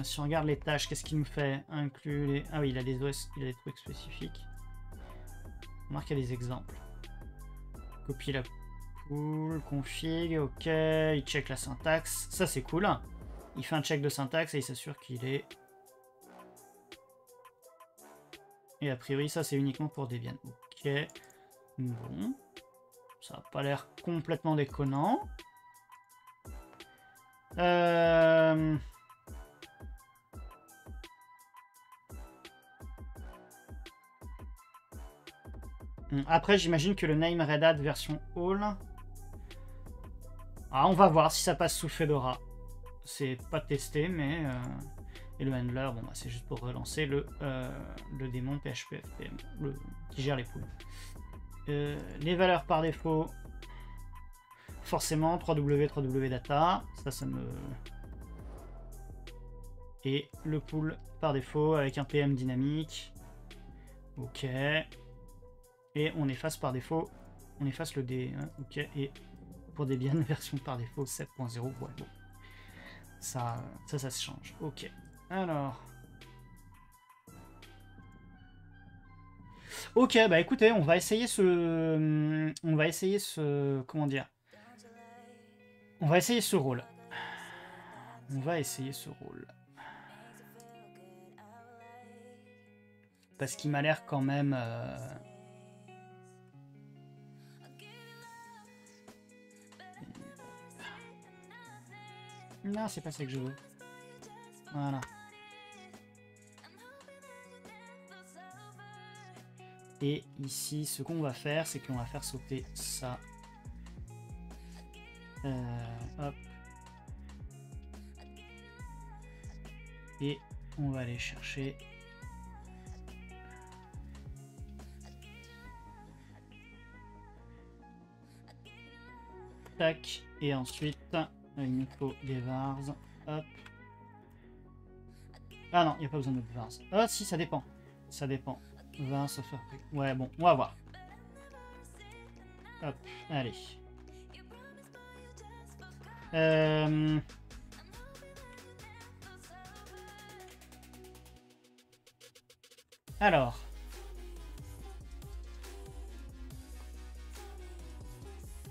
Si on regarde les tâches, qu'est-ce qu'il nous fait? Inclus les... Ah oui, il a des OS, il a des trucs spécifiques. On marque, il y a des exemples. Copie la pool, config, ok, il check la syntaxe. Ça, c'est cool. Il fait un check de syntaxe et il s'assure qu'il est... Et a priori, ça, c'est uniquement pour Debian. Ok. Bon. Ça n'a pas l'air complètement déconnant. Après, j'imagine que le name Red Hat version All... Ah, on va voir si ça passe sous Fedora. C'est pas testé, mais... Et le handler, bon, bah, c'est juste pour relancer le démon PHP-FPM, qui gère les poules. Les valeurs par défaut, forcément, 3W, 3W data, ça me... Et le pool par défaut avec un PM dynamique. Ok. Et on efface par défaut, on efface le D. Hein, ok. Et pour Debian, version par défaut 7.0. Ouais, bon. Ça se change. Ok. Alors. Ok, bah écoutez, on va essayer ce... Comment dire? On va essayer ce rôle. Parce qu'il m'a l'air quand même... Non, c'est pas ça que je veux. Voilà. Et ici, ce qu'on va faire, c'est qu'on va faire sauter ça. Hop. Et on va aller chercher... Tac. Et ensuite, il nous faut des vars. Hop. Ah non, il n'y a pas besoin de vars. Ah si, ça dépend. Ça dépend. Vars, ça fait... Ouais, bon, on va voir. Hop, allez. Alors.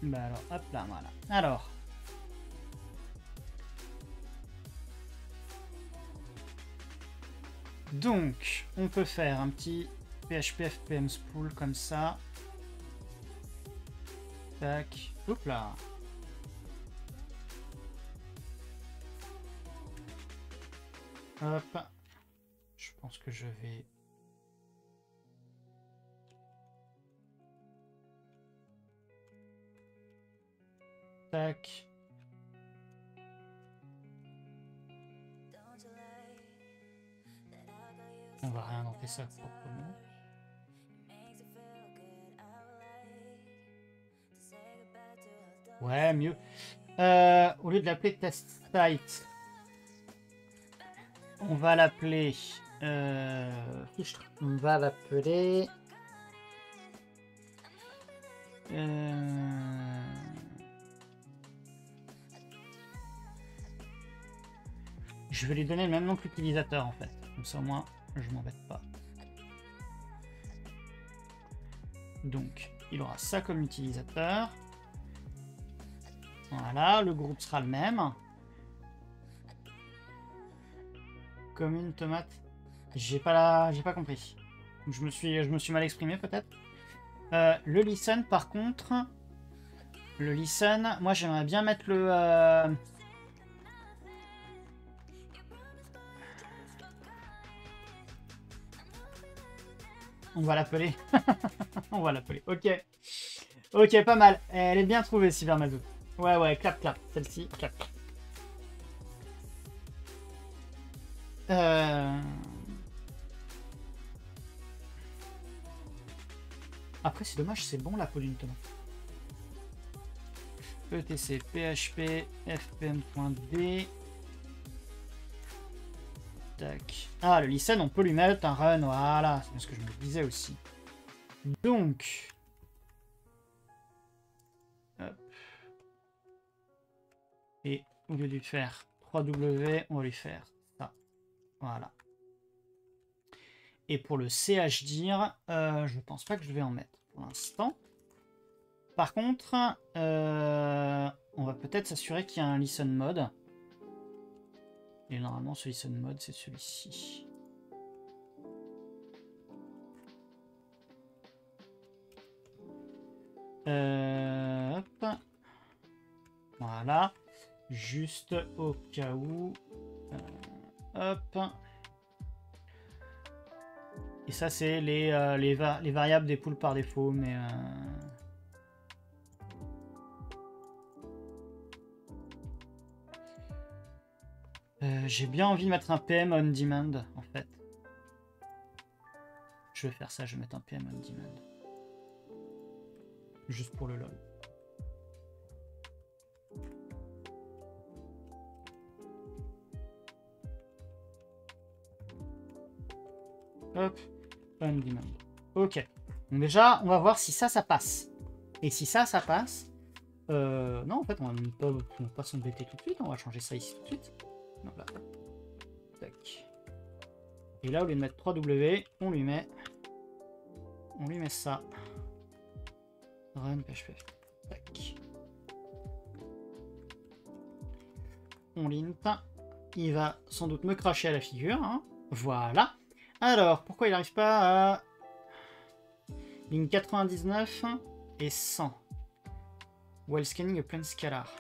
Bah alors, hop là, voilà. Alors. Donc, on peut faire un petit PHP FPM spool comme ça. Tac. Hop là. Hop. Je pense que je vais... Tac. On va réinventer ça proprement. Ouais, mieux. Au lieu de l'appeler test site, on va l'appeler... on va l'appeler... Je vais lui donner le même nom que l'utilisateur en fait. Comme ça, moi, je m'embête pas. Donc, il aura ça comme utilisateur. Voilà, le groupe sera le même. Commune tomate. J'ai pas compris. Je me suis mal exprimé peut-être. Le listen par contre. Le listen, moi j'aimerais bien mettre le... On va l'appeler. On va l'appeler. Ok. Ok, pas mal. Elle est bien trouvée, Cybermazou. Ouais, ouais, clap, clap. Celle-ci, clap. Après, c'est dommage, c'est bon la peau d'une tomate. ETC PHP fpm.d. Tac. Ah, le listen, on peut lui mettre un run. Voilà, c'est ce que je me disais aussi. Donc. Hop. Et au lieu de lui faire 3W, on va lui faire ça. Voilà. Et pour le CHDIR, je pense pas que je vais en mettre pour l'instant. Par contre, on va peut-être s'assurer qu'il y a un listen mode. Et normalement, ce listen mode, c'est celui-ci. Hop. Voilà. Juste au cas où. Hop. Et ça, c'est les variables des poules par défaut, mais... j'ai bien envie de mettre un PM on demand, en fait. Je vais faire ça, je vais mettre un PM on demand. Juste pour le lol. Hop, on demand. Ok. Donc déjà, on va voir si ça passe. Et si ça passe... non, en fait, on va pas s'embêter tout de suite. On va changer ça ici tout de suite. Donc là. Tac. Et là, au lieu de mettre 3W, on lui met ça. Run PHP. Tac. On lint. Il va sans doute me cracher à la figure. Hein. Voilà. Alors, pourquoi il n'arrive pas à... Ligne 99 et 100. While scanning a plain scalar.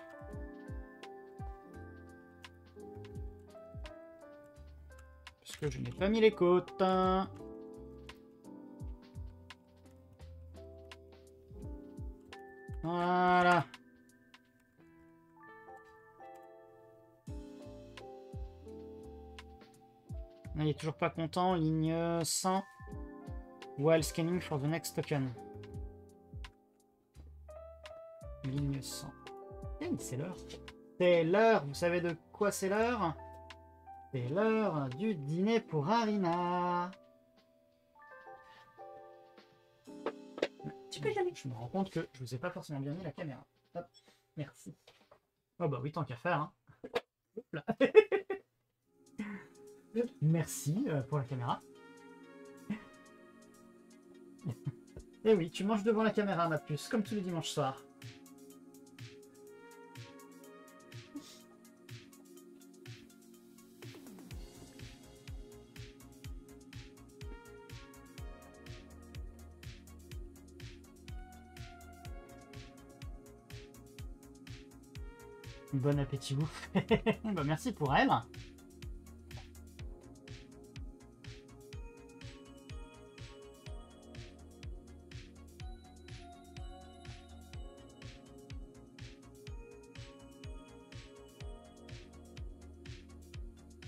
Parce que je n'ai pas mis les côtes. Voilà. Il est toujours pas content. Ligne 100. While scanning for the next token. Ligne 100. Eh, c'est l'heure. C'est l'heure. Vous savez de quoi c'est l'heure? C'est l'heure du dîner pour Arina. Je me rends compte que je vous ai pas forcément bien mis la caméra. Hop, merci. Oh bah oui, tant qu'à faire. Hein. Hop là. Merci pour la caméra. Et oui, tu manges devant la caméra, ma puce, comme tous les dimanches soirs. Bon appétit, vous. Bah, merci pour elle.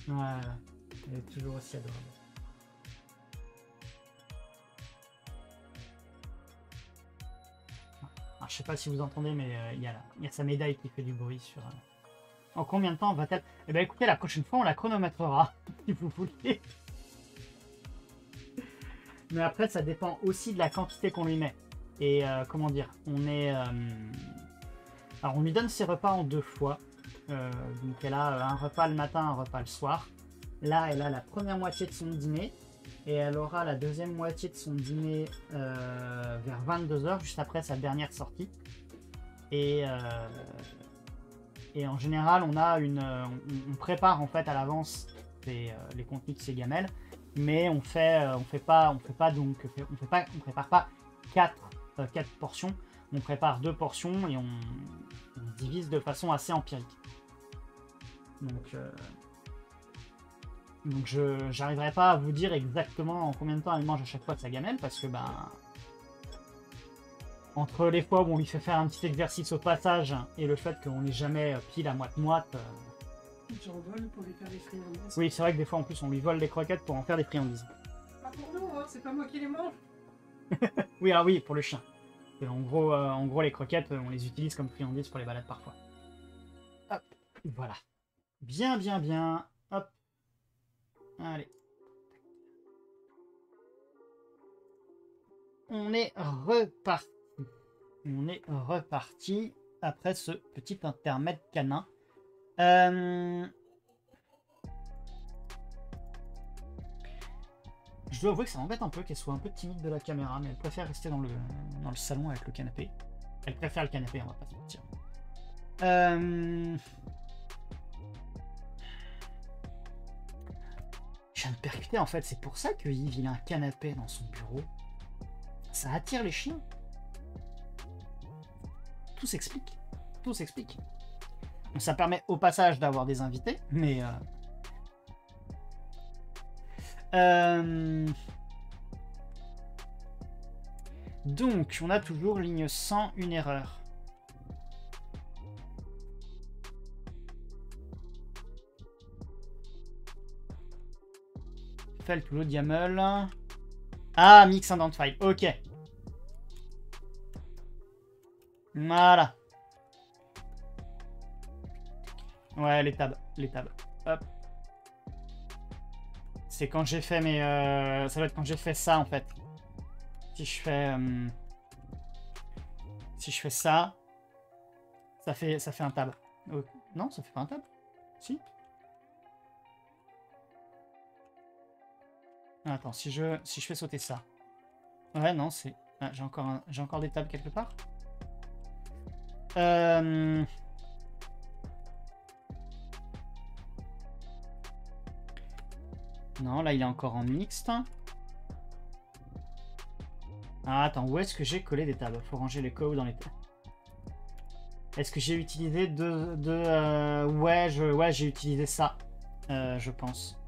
Voilà, elle est toujours aussi adorable. Alors, je sais pas si vous entendez, mais il y a sa médaille qui fait du bruit sur... En combien de temps va-t-elle... Eh bien écoutez, la prochaine fois, on la chronométrera, si vous voulez. Mais après, ça dépend aussi de la quantité qu'on lui met. Et comment dire, on est... Alors, on lui donne ses repas en 2 fois. Donc, elle a un repas le matin, un repas le soir. Là, elle a la première moitié de son dîner. Et elle aura la deuxième moitié de son dîner vers 22 h, juste après sa dernière sortie. Et en général, on a on prépare en fait à l'avance les contenus de ces gamelles, mais on prépare pas 4 portions, on prépare 2 portions et on divise de façon assez empirique. Donc j'arriverai pas à vous dire exactement en combien de temps elle mange à chaque fois de sa gamelle, parce que entre les fois où on lui fait faire un petit exercice au passage et le fait qu'on n'est jamais pile à moite-moite... J'en vole pour lui faire des friandises. Oui, c'est vrai que des fois en plus on lui vole les croquettes pour en faire des friandises. Pas pour nous, hein, c'est pas moi qui les mange. Oui, ah oui, pour le chien. Et en gros, les croquettes, on les utilise comme friandises pour les balades parfois. Hop, voilà. Bien, bien, bien. Hop. Allez. On est reparti. On est reparti après ce petit intermède canin. dois avouer que ça m'embête un peu qu'elle soit un peu timide de la caméra, mais elle préfère rester dans le salon avec le canapé. Elle préfère le canapé, on va pas se mentir. Je viens de percuter, en fait, c'est pour ça que Yves, il a un canapé dans son bureau. Ça attire les chiens. Tout s'explique. Tout s'explique. Donc, ça permet au passage d'avoir des invités, mais... Donc, on a toujours ligne 100, une erreur. Felt ou YAML. Ah, mix indent file. Ok. Voilà. Ouais, les tabs. Les tabs. Hop. C'est quand j'ai fait mes... ça doit être quand j'ai fait ça, en fait. Si je fais... si je fais ça, ça fait un tab. Oh. Non, ça fait pas un tab. Si. Ah, attends, si je fais sauter ça. Ouais, non, c'est... Ah, j'ai encore des tabs quelque part. Non, là, il est encore en mixte. Ah, attends, où est-ce que j'ai collé des tabs? Faut ranger les codes dans les tabs. Est-ce que j'ai utilisé ouais, j'ai utilisé ça, je pense.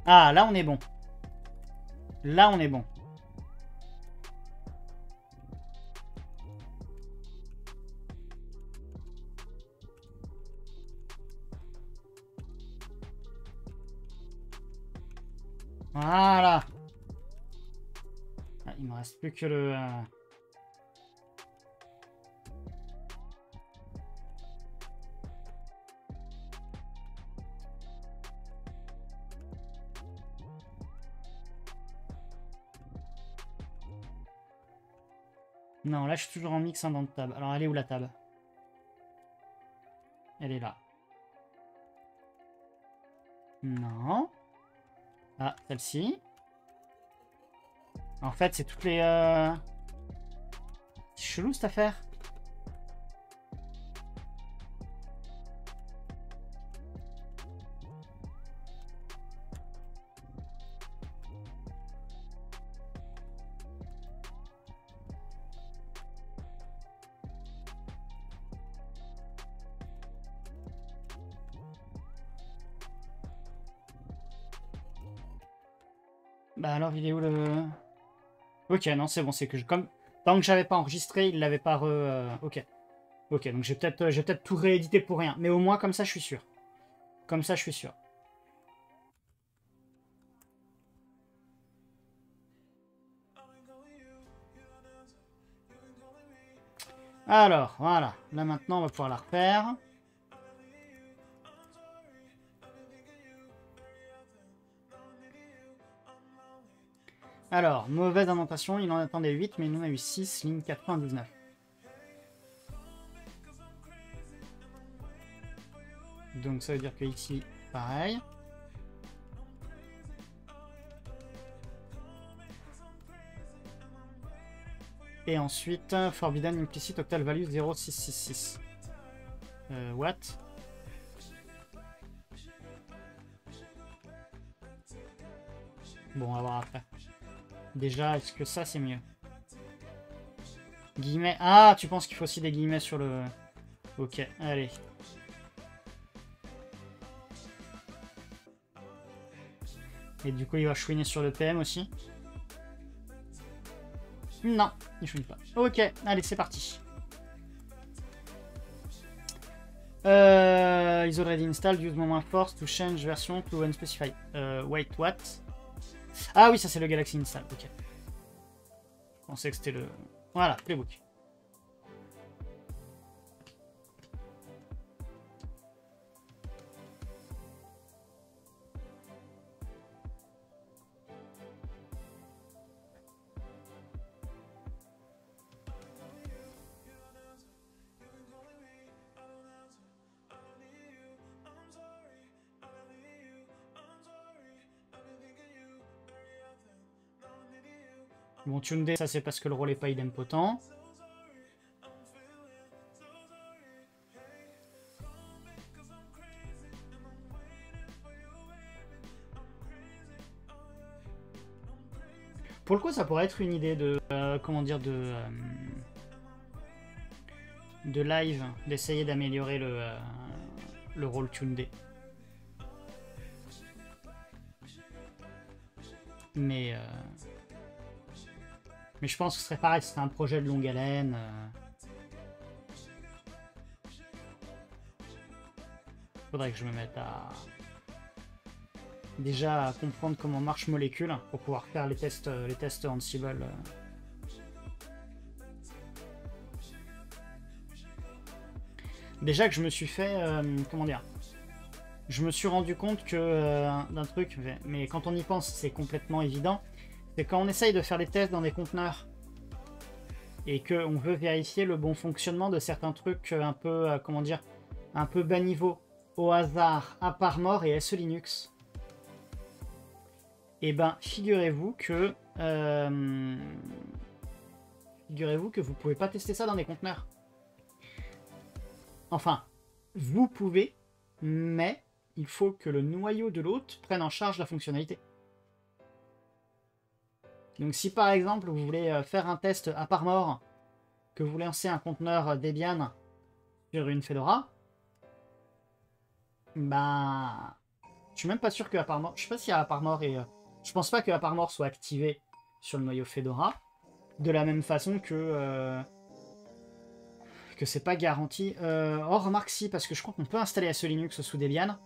Ah, là, on est bon. Là, on est bon. Voilà. Ah, il me reste plus que le... Non, là, je suis toujours en mix dans le tab. Alors, elle est où la tab? Elle est là. Non. Ah, celle-ci. En fait, c'est toutes les... C'est chelou, cette affaire. Bah alors, il est où le... Ok, non, c'est bon, c'est que comme... Tant que j'avais pas enregistré, il l'avait pas Ok. Ok, donc j'ai peut-être tout réédité pour rien. Mais au moins, comme ça, je suis sûr. Comme ça, je suis sûr. Alors, voilà. Là, maintenant, on va pouvoir la refaire. Alors, mauvaise indentation, il en attendait 8, mais il en a eu 6, ligne 99. Donc ça veut dire que ici, pareil. Et ensuite, Forbidden Implicit Octal Value 0666. What? Bon, on va voir après. Déjà, est-ce que ça, c'est mieux? Guillemets. Ah, tu penses qu'il faut aussi des guillemets sur le... Ok, allez. Et du coup, il va chouiner sur le PM aussi. Non, il chouine pas. Ok, allez, c'est parti. Is already installed, use moment force to change version to unspecified. Wait, what? Ah oui, ça c'est le Galaxy Install, ok. Je pensais que c'était le... Voilà, playbook. Bon, Tunde, ça c'est parce que le rôle est pas idempotent. Pour le coup, ça pourrait être une idée de... comment dire, de live, d'essayer d'améliorer le rôle Tunde. Mais je pense que ce serait pareil, ce serait un projet de longue haleine. Faudrait que je me mette à... déjà à comprendre comment marche Molecule pour pouvoir faire les tests Ansible. Déjà que je me suis fait... comment dire, je me suis rendu compte que d'un truc, mais quand on y pense, c'est complètement évident. C'est quand on essaye de faire des tests dans des conteneurs et qu'on veut vérifier le bon fonctionnement de certains trucs un peu, comment dire, un peu bas niveau, au hasard, à part mort et SE Linux. Et ben, figurez-vous que vous pouvez pas tester ça dans des conteneurs. Enfin, vous pouvez, mais il faut que le noyau de l'hôte prenne en charge la fonctionnalité. Donc si par exemple vous voulez faire un test à part mort, que vous lancez un conteneur Debian sur une Fedora, ben je suis même pas sûr que à part mort, je sais pas si à part mort et je pense pas que à part mort soit activé sur le noyau Fedora, de la même façon que c'est pas garanti. Oh remarque si, parce que je crois qu'on peut installer SE Linux sous Debian,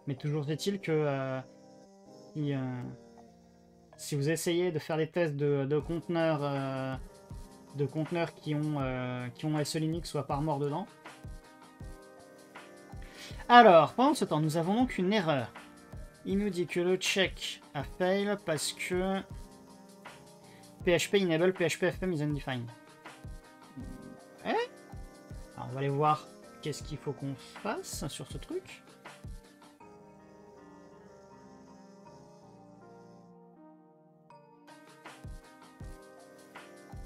mais toujours est-il que si vous essayez de faire des tests de conteneurs qui ont SE Linux ou à part mort dedans. Alors, pendant ce temps, nous avons donc une erreur. Il nous dit que le check a fail parce que PHP enable PHP FM is undefined. Alors, on va aller voir qu'est-ce qu'il faut qu'on fasse sur ce truc.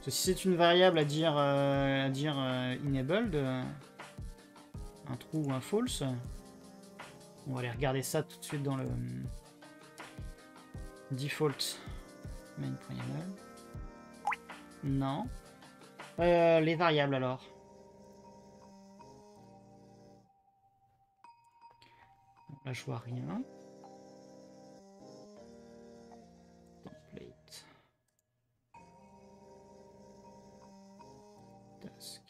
Si c'est une variable à dire enabled, un true ou un false, on va aller regarder ça tout de suite dans le default main.yaml. Non. Les variables alors. Là je vois rien. Template. Task.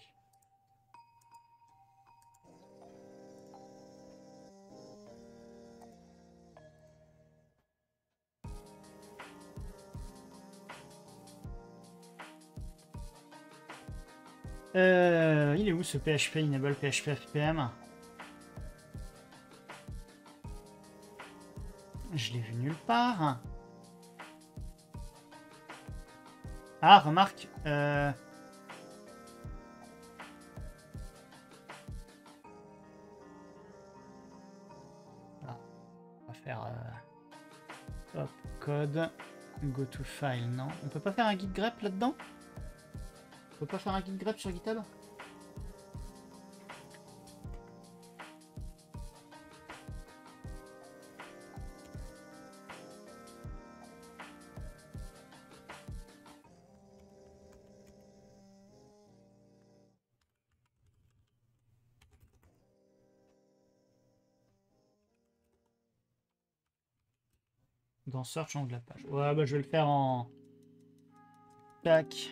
Il est où ce PHP enable PHP FPM? Je l'ai vu nulle part. Ah, remarque. Ah, on va faire hop, code, go to file. Non, on peut pas faire un git grep là-dedans? On peut pas faire un git grep sur GitHub? Dans Search, angle de la page. Ouais, bah je vais le faire en... Tac.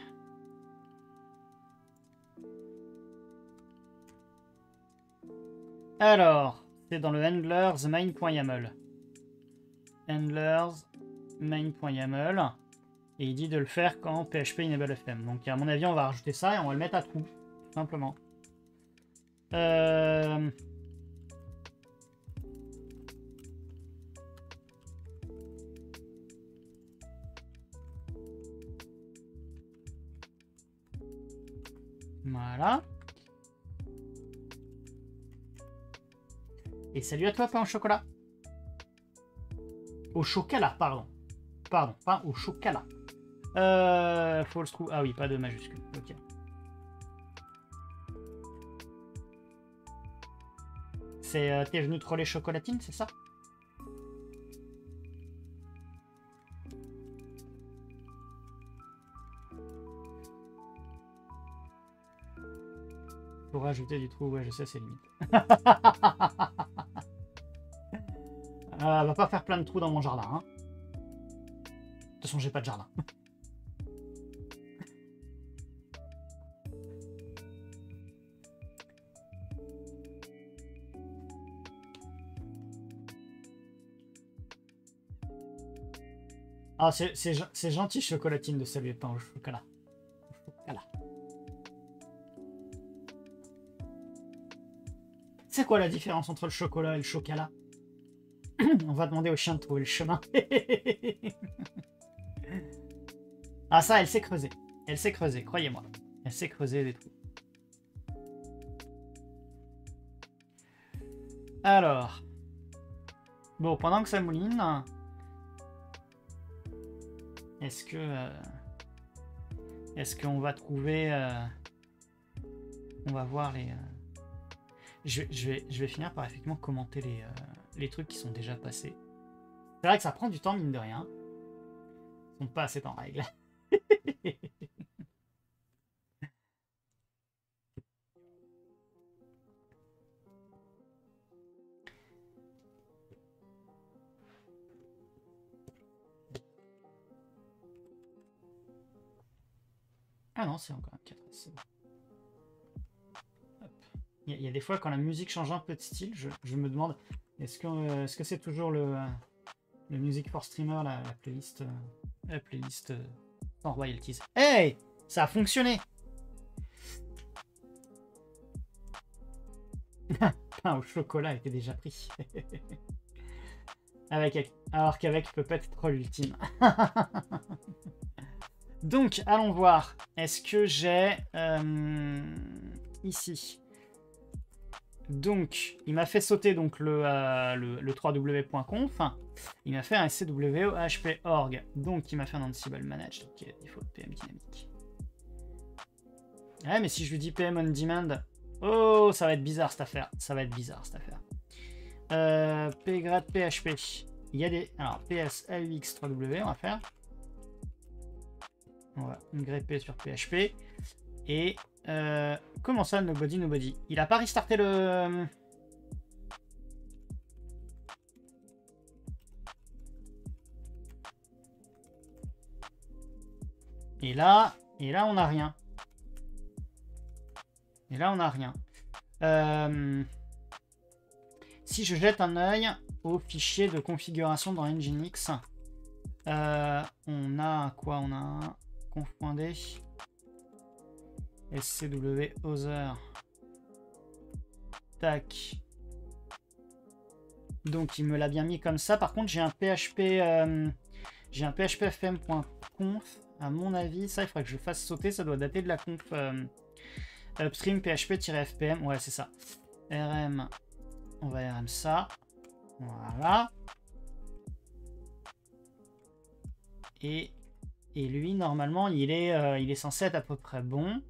Alors, c'est dans le handlers main.yaml. Handlers main.yaml. Et il dit de le faire quand PHP enable FM. Donc à mon avis, on va rajouter ça et on va le mettre à true. Tout simplement. Voilà. Et salut à toi, pain au chocolat. Au chocolat, pardon. Pardon, pas au chocolat. False true. Ah oui, pas de majuscule. Ok. C'est t'es venu troller chocolatine, c'est ça? Pour rajouter du trou, ouais, je sais, c'est limite. Va pas faire plein de trous dans mon jardin. Hein. De toute façon, j'ai pas de jardin. Ah, c'est gentil, chocolatine, de saluer pas au chocolat. Au chocolat. C'est quoi la différence entre le chocolat et le chocolat? On va demander au chien de trouver le chemin. Ah ça, elle s'est creusée. Elle s'est creusée, croyez-moi. Elle s'est creusée des trous. Alors. Bon, pendant que ça mouline... Est-ce que... Est-ce qu'on va trouver... On va voir les... Je vais finir par effectivement commenter les trucs qui sont déjà passés. C'est vrai que ça prend du temps, mine de rien. Ils sont pas assez en règle. Ah non, c'est encore un 4. C'est bon. Il y a des fois, quand la musique change un peu de style, je me demande, est-ce que c'est toujours le Music for Streamer, la playlist sans royalties. Hey, ça a fonctionné. Pain au chocolat était déjà pris. Alors qu'avec peut être troll ultime. Donc, allons voir. Est-ce que j'ai ici. Donc, il m'a fait sauter donc le 3w.conf. Il m'a fait un scwo.hp.org. Donc, il m'a fait un Ansible manage. Donc, il faut PM dynamique. Ouais, mais si je lui dis PM on demand... Oh, ça va être bizarre cette affaire. Ça va être bizarre cette affaire. Pgrad PHP. Il y a des... Alors, PS AUX 3W, on va faire. On va grepper sur PHP. Et... comment ça, nobody? Il a pas restarté le... Et là, on n'a rien. Et là, on n'a rien. Si je jette un œil au fichier de configuration dans Nginx, on a quoi? On a un conf.d. SCW other. Tac. Donc il me l'a bien mis comme ça. Par contre j'ai un PHP j'ai un phpfm.conf. À mon avis, ça il faudrait que je fasse sauter. Ça doit dater de la conf upstream php-fpm. Ouais, c'est ça. rm. On va rm ça. Voilà. Et lui normalement il est censé être à peu près bon.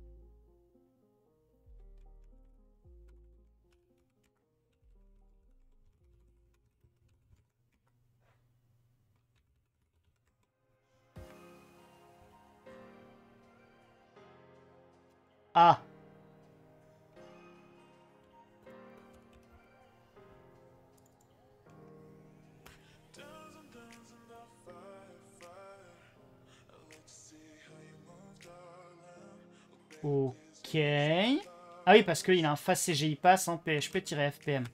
Ah. Ok. Ah oui, parce qu'il a un fast CGI pass en php-fpm.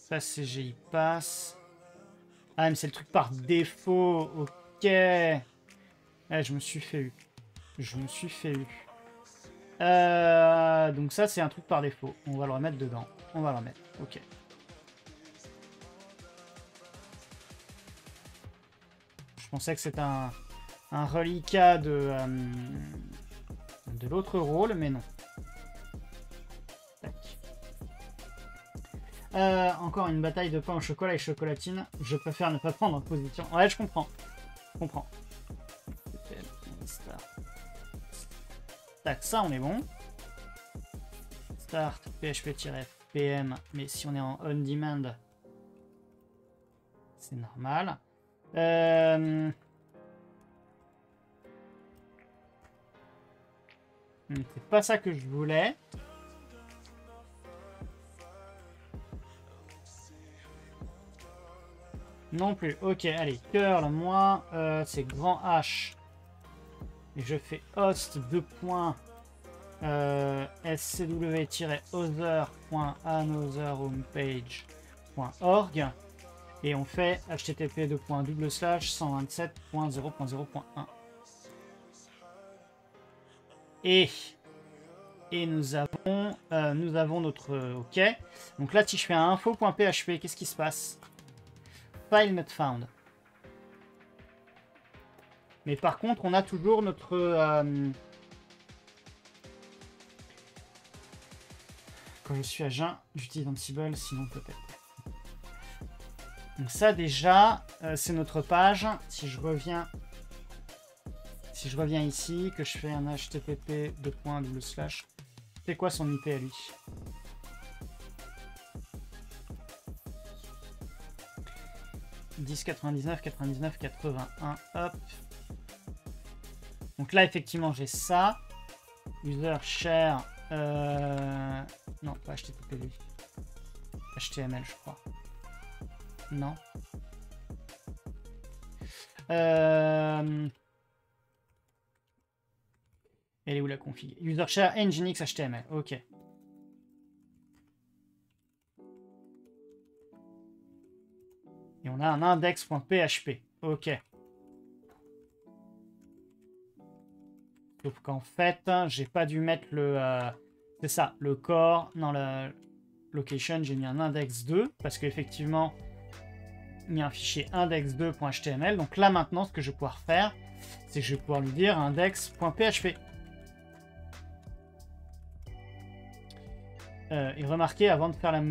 Fast CGI pass. Ah, mais c'est le truc par défaut. Ok. Je me suis fait eu. Donc ça, c'est un truc par défaut. On va le remettre dedans. On va le remettre. Ok. Je pensais que c'était un reliquat de l'autre rôle, mais non. Tac. Encore une bataille de pain au chocolat et chocolatine. Je préfère ne pas prendre en position. Ouais, je comprends. Je comprends. Tac, ça, on est bon. Start php-fpm. Mais si on est en on-demand, c'est normal. C'est pas ça que je voulais. Non plus. Ok, allez. Curl, moi, c'est grand H. Et je fais host 2 points scw-other.anotherhomepage.org et on fait http://127.0.0.1 et nous avons notre OK. Donc là, si je fais un info.php, qu'est-ce qui se passe? File not found. Mais par contre, on a toujours notre... Quand je suis à jeun, j'utilise Ansible, sinon peut-être. Donc ça déjà, c'est notre page. Si je reviens ici, que je fais un http://, c'est quoi son IP à lui? « 10.99.99.81 ». Hop. Donc là, effectivement, j'ai ça. User share. Non, pas HTTP, lui. HTML, je crois. Non. Elle est où la config? User share nginx HTML. Ok. Et on a un index.php. Ok. Sauf qu'en fait, j'ai pas dû mettre le... c'est ça, le core. Non, la location, j'ai mis un index2. Parce qu'effectivement, il y a un fichier index2.html. Donc là, maintenant, ce que je vais pouvoir faire, c'est que je vais pouvoir lui dire index.php. Et remarquez, avant de faire la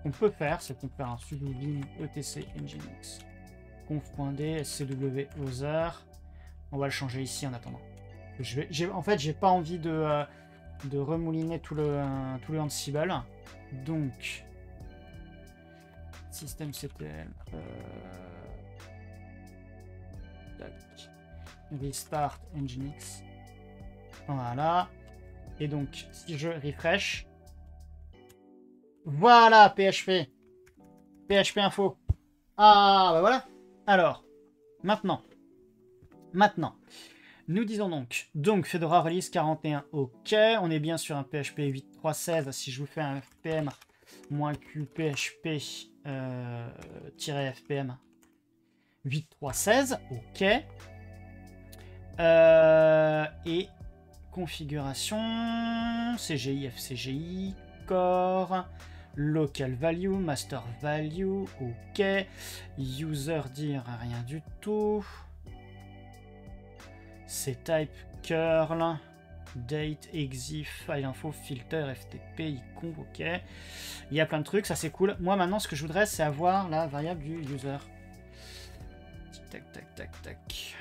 qu'on peut faire, c'est qu'on peut faire un sudo bin etc nginx conf.d scw other. On va le changer ici en attendant. En fait, j'ai pas envie de remouliner tout le Ansible. Donc, systemctl. Restart nginx. Voilà. Et donc, si je refresh. Voilà, PHP. PHP info. Ah, bah voilà. Alors, maintenant. Nous disons donc Fedora release 41, ok. On est bien sur un PHP 8.3.16. Si je vous fais un FPM -q PHP -fpm 8.3.16, ok. Et configuration CGI, FCGI, core, local value, master value, ok. User dir, rien du tout. C'est type curl, date, exif, file info, filter, ftp, icon, ok. Il y a plein de trucs, ça c'est cool. Moi maintenant, ce que je voudrais, c'est avoir la variable du user. Tac, tac, tac, tac.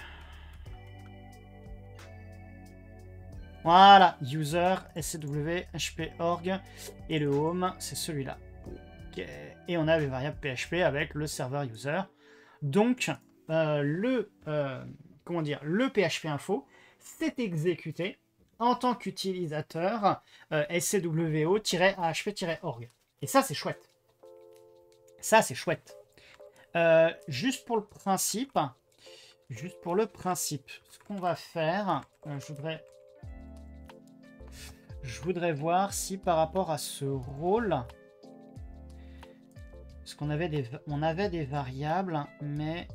Voilà, user, scw, hp.org, et le home, c'est celui-là. Ok. Et on a les variables PHP avec le serveur user. Donc, le PHP info s'est exécuté en tant qu'utilisateur scwo-ahp-org. Et ça, c'est chouette. Ça, c'est chouette. Juste pour le principe, ce qu'on va faire, je voudrais voir si par rapport à ce rôle, parce qu'on avait des variables, mais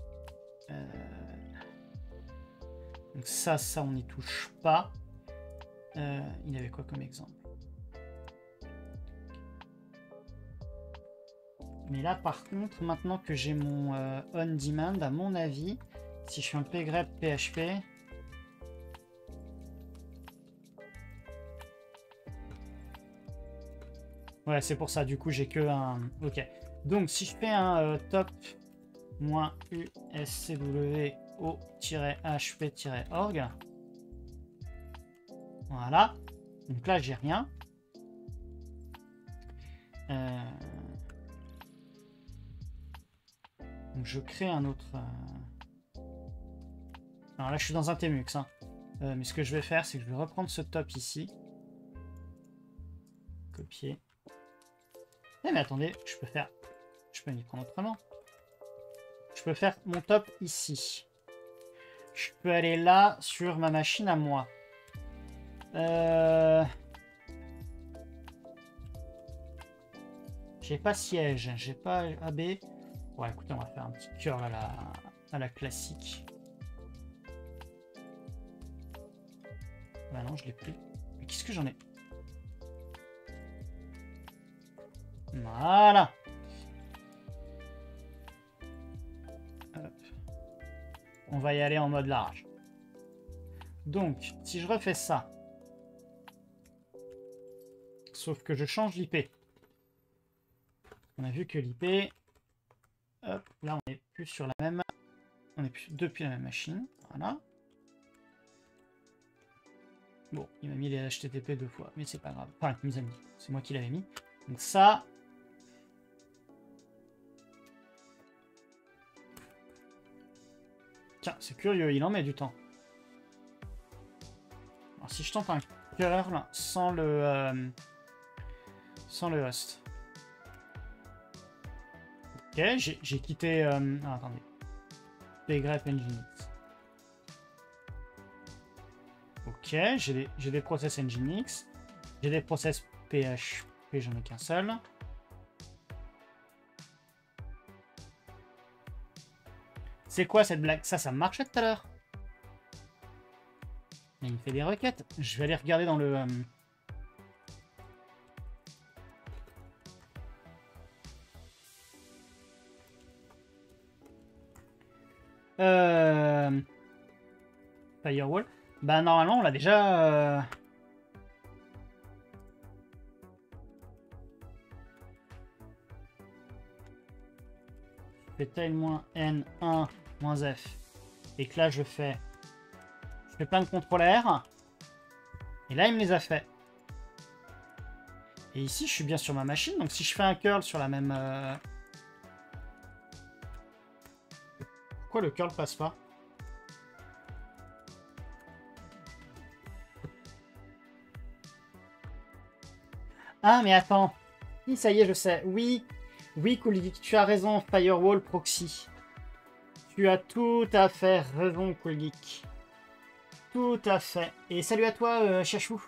donc ça on n'y touche pas. Il avait quoi comme exemple? Mais là par contre, maintenant que j'ai mon on-demand, à mon avis, si je fais un pgrep php, Ouais, c'est pour ça, du coup, j'ai que un... Ok. Donc, si je fais un top -uscwo-hp-org, voilà. Donc là, j'ai rien. Donc, je crée un autre... Alors là, je suis dans un Tmux, hein. Mais ce que je vais faire, c'est que je vais reprendre ce top ici. Copier. Eh mais attendez, je peux m'y prendre autrement. Je peux faire mon top ici. Je peux aller là sur ma machine à moi. J'ai pas siège, j'ai pas AB. Ouais, écoutez, on va faire un petit curl à la classique. Bah non, je l'ai plus. Mais qu'est-ce que j'en ai? Voilà. Hop. On va y aller en mode large. Donc, si je refais ça, sauf que je change l'IP. On a vu que l'IP, hop, là on n'est plus sur la même, on est plus depuis la même machine, voilà. Bon, il m'a mis les HTTP 2 fois, mais c'est pas grave. Enfin, il nous a mis, c'est moi qui l'avais mis. Donc ça. Tiens, c'est curieux, il en met du temps. Alors si je tente un curl sans le host. Ok, j'ai quitté... ah, attendez. pgrep nginx. Ok, j'ai des process nginx. J'ai des process php, j'en ai qu'un seul. C'est quoi cette blague? Ça marchait tout à l'heure. Il me fait des requêtes. Je vais aller regarder dans le... Firewall. Bah normalement on l'a déjà... tail-n1-f. Et que là je fais plein de contrôleurs. Et là il me les a fait. Et ici je suis bien sur ma machine. Donc si je fais un curl sur la même... Pourquoi le curl passe pas? Ah mais attends. Oui, ça y est, je sais. Oui, oui, Coolgeek, tu as raison, Firewall Proxy. Tu as tout à fait raison, Coolgeek. Tout à fait. Et salut à toi, Chachou.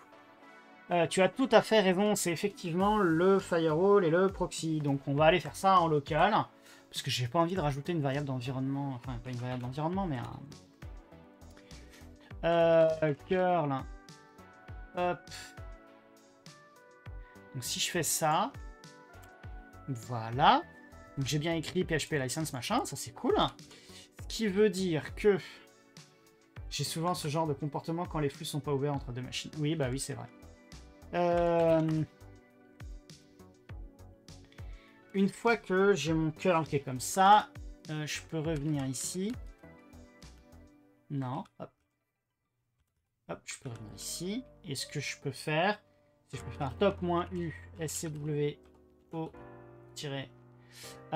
Tu as tout à fait raison, c'est effectivement le Firewall et le Proxy. Donc on va aller faire ça en local. Parce que j'ai pas envie de rajouter une variable d'environnement. Enfin, pas une variable d'environnement, mais un... curl. Hop. Donc si je fais ça... Voilà. Donc j'ai bien écrit PHP license machin, ça c'est cool. Ce qui veut dire que j'ai souvent ce genre de comportement quand les flux sont pas ouverts entre deux machines. Oui, bah oui, c'est vrai. Une fois que j'ai mon curl qui est comme ça, je peux revenir ici. Non, hop. Hop, je peux revenir ici. Et ce que je peux faire, c'est que je peux faire top-u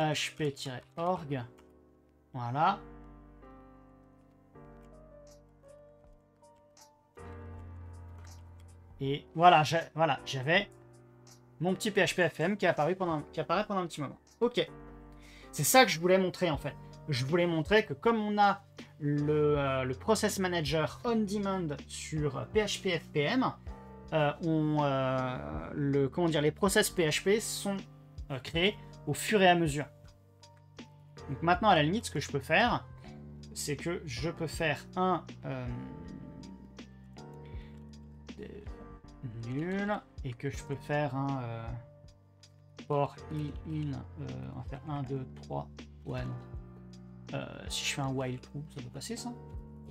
scwo-hp-org. Voilà. Et voilà, j'avais mon petit PHP-FM qui apparaît pendant un petit moment. Ok. C'est ça que je voulais montrer en fait. Je voulais montrer que comme on a le Process Manager on demand sur PHP-FPM, les process PHP sont créés au fur et à mesure. Donc maintenant, à la limite, ce que je peux faire, c'est que je peux faire un nul et que je peux faire un for in, on va faire 1, 2, 3, ouais non. Si je fais un while true, ça peut passer ça?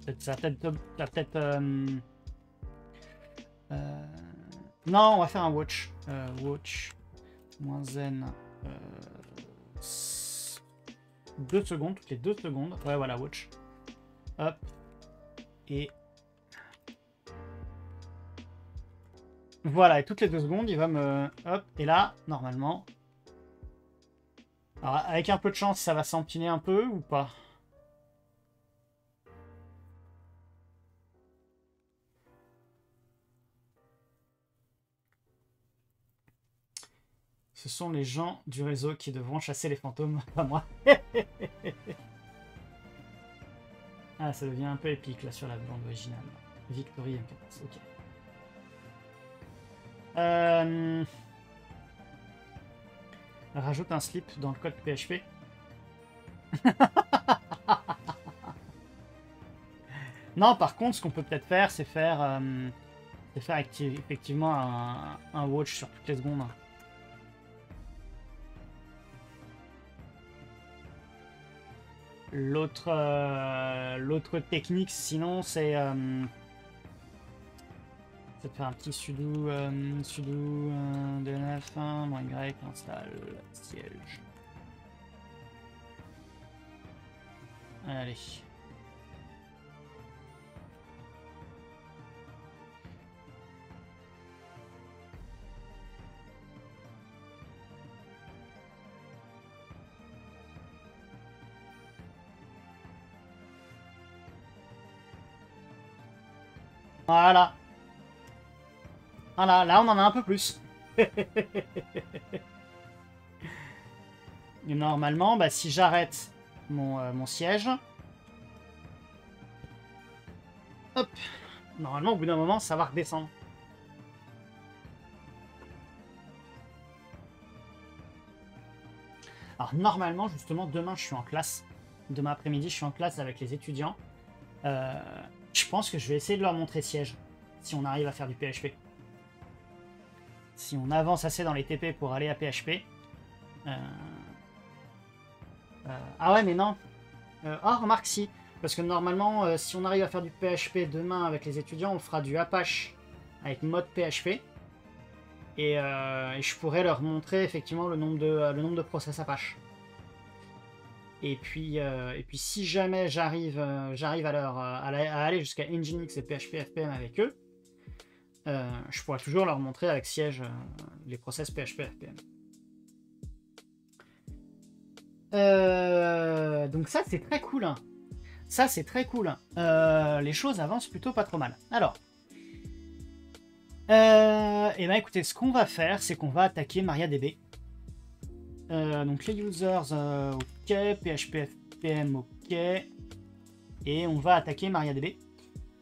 Peut-être non, on va faire un watch. Watch. moins n 2 secondes, toutes les 2 secondes. Ouais, voilà, watch. Hop. Et voilà, et toutes les 2 secondes, il va me... Hop, et là, normalement... Alors, avec un peu de chance, ça va s'empiner un peu ou pas? Ce sont les gens du réseau qui devront chasser les fantômes, pas moi. Ah, ça devient un peu épique, là, sur la bande originale. Victory M14, ok. Rajoute un slip dans le code PHP. Non, par contre, ce qu'on peut peut-être faire, c'est faire, effectivement un watch sur toutes les secondes. L'autre technique, sinon, c'est de faire un petit sudo dnf1 -y installe siège. Allez. Voilà. Voilà, là on en a un peu plus. Et normalement, bah, si j'arrête mon siège, hop, normalement au bout d'un moment ça va redescendre. Alors normalement, justement, demain je suis en classe. Demain après-midi, je suis en classe avec les étudiants. Je pense que je vais essayer de leur montrer siège, si on arrive à faire du PHP. Si on avance assez dans les TP pour aller à PHP. Ah ouais, mais non. Ah, remarque si. Parce que normalement, si on arrive à faire du PHP demain avec les étudiants, on fera du Apache avec mode PHP. Et je pourrais leur montrer effectivement le nombre de process Apache. Et puis si jamais j'arrive à aller jusqu'à Nginx et PHP FPM avec eux, je pourrais toujours leur montrer avec siège les process PHP FPM. Donc ça c'est très cool. Hein. Ça c'est très cool. Les choses avancent plutôt pas trop mal. Alors, et ben écoutez, ce qu'on va faire, c'est qu'on va attaquer MariaDB. Donc les users, ok, PHP FPM, ok, et on va attaquer MariaDB.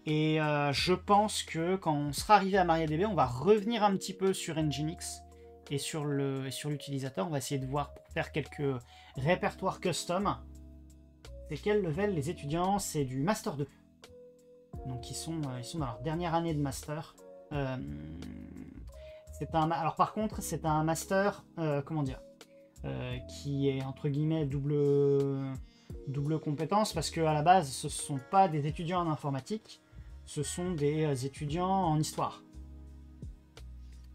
Et je pense que quand on sera arrivé à MariaDB, on va revenir un petit peu sur Nginx et sur l'utilisateur. On va essayer de voir pour faire quelques répertoires custom. C'est quel level les étudiants? C'est du Master 2. Donc ils sont dans leur dernière année de Master. Alors par contre, c'est un Master, comment dire, qui est entre guillemets double compétence, parce qu'à la base, ce ne sont pas des étudiants en informatique, ce sont des étudiants en histoire.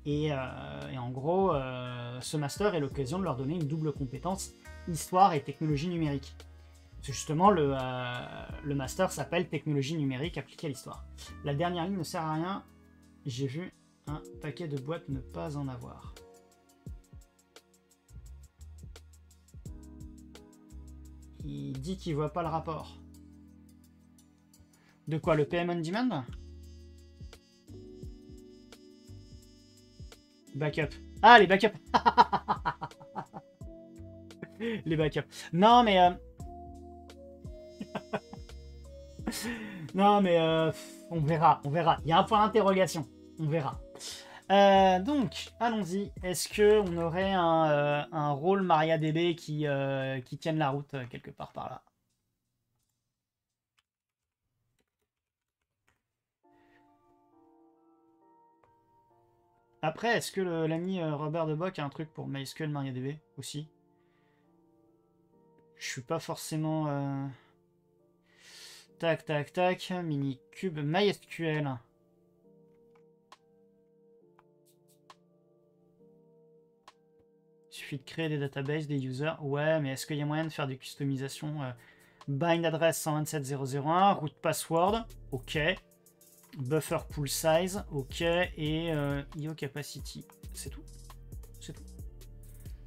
Et en gros, ce master est l'occasion de leur donner une double compétence, histoire et technologie numérique. Parce que justement, le master s'appelle technologie numérique appliquée à l'histoire. La dernière ligne ne sert à rien, j'ai vu un paquet de boîtes ne pas en avoir. Il dit qu'il voit pas le rapport. De quoi, le PM on demand? Backup. Ah, les backups. Les backups. Non, mais... non, mais... on verra, on verra. Il y a un point d'interrogation. On verra. Donc, allons-y. Est-ce qu'on aurait un rôle MariaDB qui tienne la route quelque part par là? Après, est-ce que l'ami Robert Deboc a un truc pour MySQL MariaDB aussi? Je suis pas forcément... Tac, tac, tac. Minikube MySQL. Il suffit de créer des databases, des users. Ouais, mais est-ce qu'il y a moyen de faire des customisations bind address 127.0.0.1, root password, ok. Buffer pool size, ok. Et IO capacity. C'est tout. C'est tout.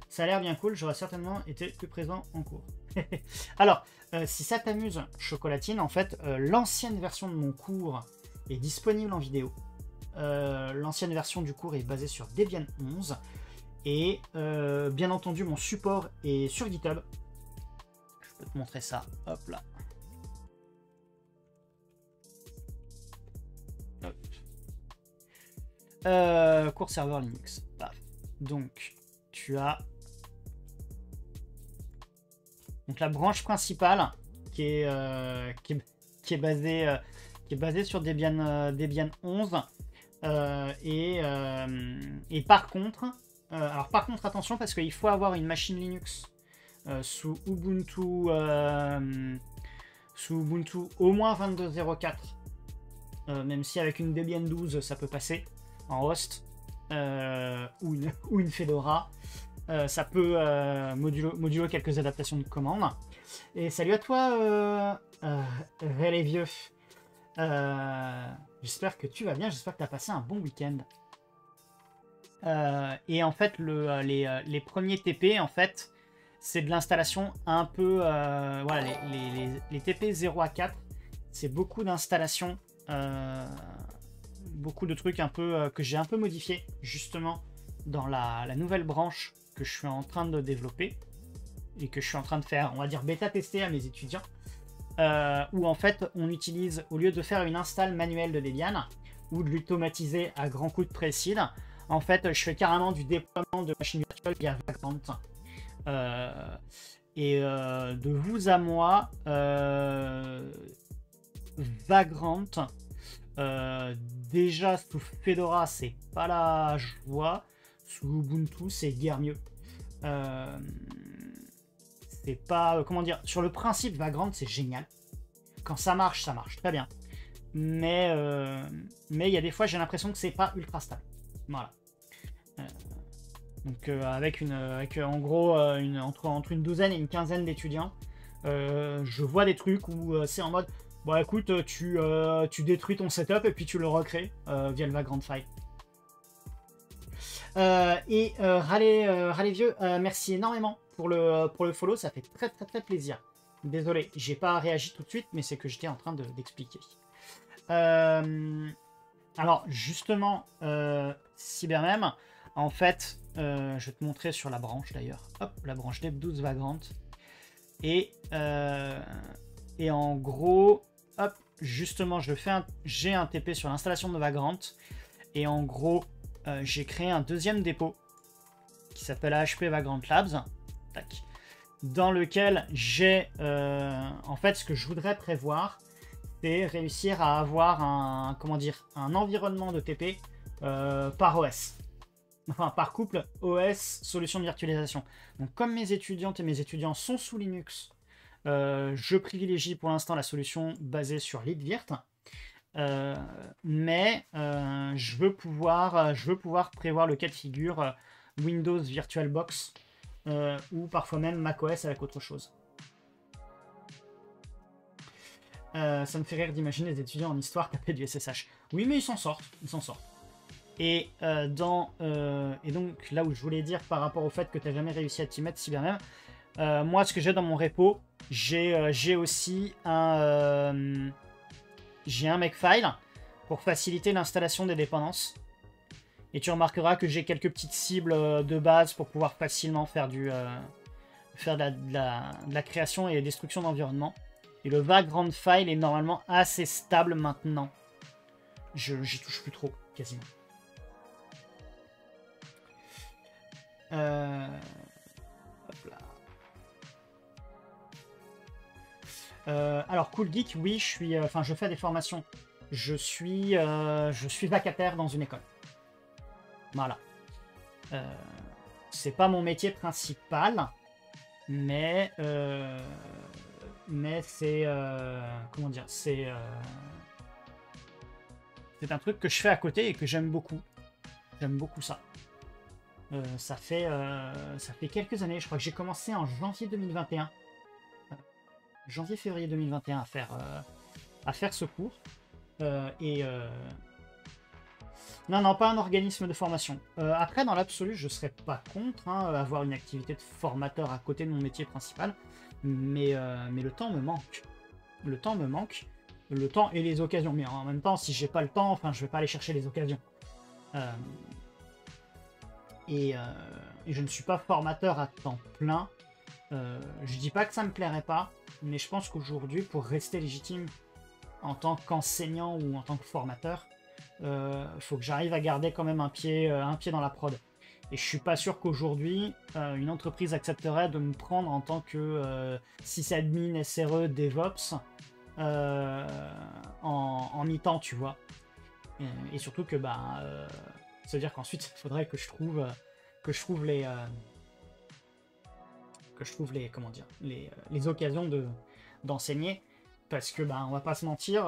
Ça a l'air bien cool, j'aurais certainement été plus présent en cours. Alors, si ça t'amuse, Chocolatine, en fait, l'ancienne version de mon cours est disponible en vidéo. L'ancienne version du cours est basée sur Debian 11. Et bien entendu, mon support est sur GitHub. Je peux te montrer ça. Hop là. Hop. Cours serveur Linux. Paf. Donc, tu as donc la branche principale qui est basée sur Debian 11. Et par contre, attention parce qu'il faut avoir une machine Linux sous Ubuntu au moins 22.04, même si avec une Debian 12 ça peut passer en host ou une Fedora. Ça peut modulo quelques adaptations de commandes. Et salut à toi, les vieux. J'espère que tu vas bien, j'espère que tu as passé un bon week-end. Et en fait, les premiers TP, en fait, c'est de l'installation un peu... voilà, les TP 0 à 4, c'est beaucoup d'installations, beaucoup de trucs un peu que j'ai un peu modifié, justement, dans la nouvelle branche que je suis en train de développer et que je suis en train de faire, on va dire, bêta-tester à mes étudiants. Où en fait on utilise, au lieu de faire une install manuelle de Debian ou de l'automatiser à grands coups de précide, en fait je fais carrément du déploiement de machines virtuelles via Vagrant. De vous à moi, Vagrant, déjà sous Fedora c'est pas la joie, sous Ubuntu c'est guère mieux. C'est pas, comment dire, sur le principe Vagrant c'est génial. Quand ça marche très bien. Mais il y a des fois j'ai l'impression que c'est pas ultra stable. Voilà. Donc avec en gros entre une douzaine et une quinzaine d'étudiants, je vois des trucs où c'est en mode bon écoute tu détruis ton setup et puis tu le recrées via le Vagrant file. Râlez vieux, merci énormément pour le follow, ça fait très plaisir. Désolé, j'ai pas réagi tout de suite, mais c'est que j'étais en train d'expliquer. Alors justement, Cybermem, en fait, je vais te montrer sur la branche d'ailleurs. Hop, la branche Deb12 Vagrant. Et en gros, hop, justement, j'ai un TP sur l'installation de Vagrant. Et en gros, j'ai créé un deuxième dépôt qui s'appelle AHP Vagrant Labs. Tac. Dans lequel j'ai en fait ce que je voudrais prévoir, c'est réussir à avoir un environnement de TP par OS, enfin par couple OS solution de virtualisation. Donc comme mes étudiantes et mes étudiants sont sous Linux, je privilégie pour l'instant la solution basée sur LibVirt, mais je veux pouvoir prévoir le cas de figure Windows VirtualBox. Ou parfois même macOS avec autre chose. Ça me fait rire d'imaginer les étudiants en histoire taper du SSH. Oui, mais ils s'en sortent. Et donc là où je voulais dire par rapport au fait que tu n'as jamais réussi à t'y mettre Cybermem, moi ce que j'ai dans mon repo, j'ai aussi un Makefile pour faciliter l'installation des dépendances. Et tu remarqueras que j'ai quelques petites cibles de base pour pouvoir facilement faire de la création et la destruction d'environnement. Et le Vagrant file est normalement assez stable maintenant. J'y touche plus trop, quasiment. Hop là. Alors, Cool Geek, oui, je fais des formations. Je suis vacataire dans une école. Voilà. C'est pas mon métier principal, mais c'est comment dire, c'est un truc que je fais à côté et que j'aime beaucoup. J'aime beaucoup ça. Ça fait quelques années, je crois que j'ai commencé en janvier 2021. Janvier-février 2021 à faire ce cours. Et non, non, pas un organisme de formation. Après, dans l'absolu, je serais pas contre hein, avoir une activité de formateur à côté de mon métier principal, mais le temps me manque. Le temps me manque. Le temps et les occasions. Mais en même temps, si j'ai pas le temps, enfin, je vais pas aller chercher les occasions. Et je ne suis pas formateur à temps plein. Je dis pas que ça me plairait pas, mais je pense qu'aujourd'hui, pour rester légitime en tant qu'enseignant ou en tant que formateur, faut que j'arrive à garder quand même un pied dans la prod. Et je suis pas sûr qu'aujourd'hui, une entreprise accepterait de me prendre en tant que sysadmin, SRE, DevOps en mi-temps, tu vois. Et surtout que bah, ça veut dire qu'ensuite, il faudrait que je trouve les comment dire les occasions d'enseigner, parce que bah, on va pas se mentir.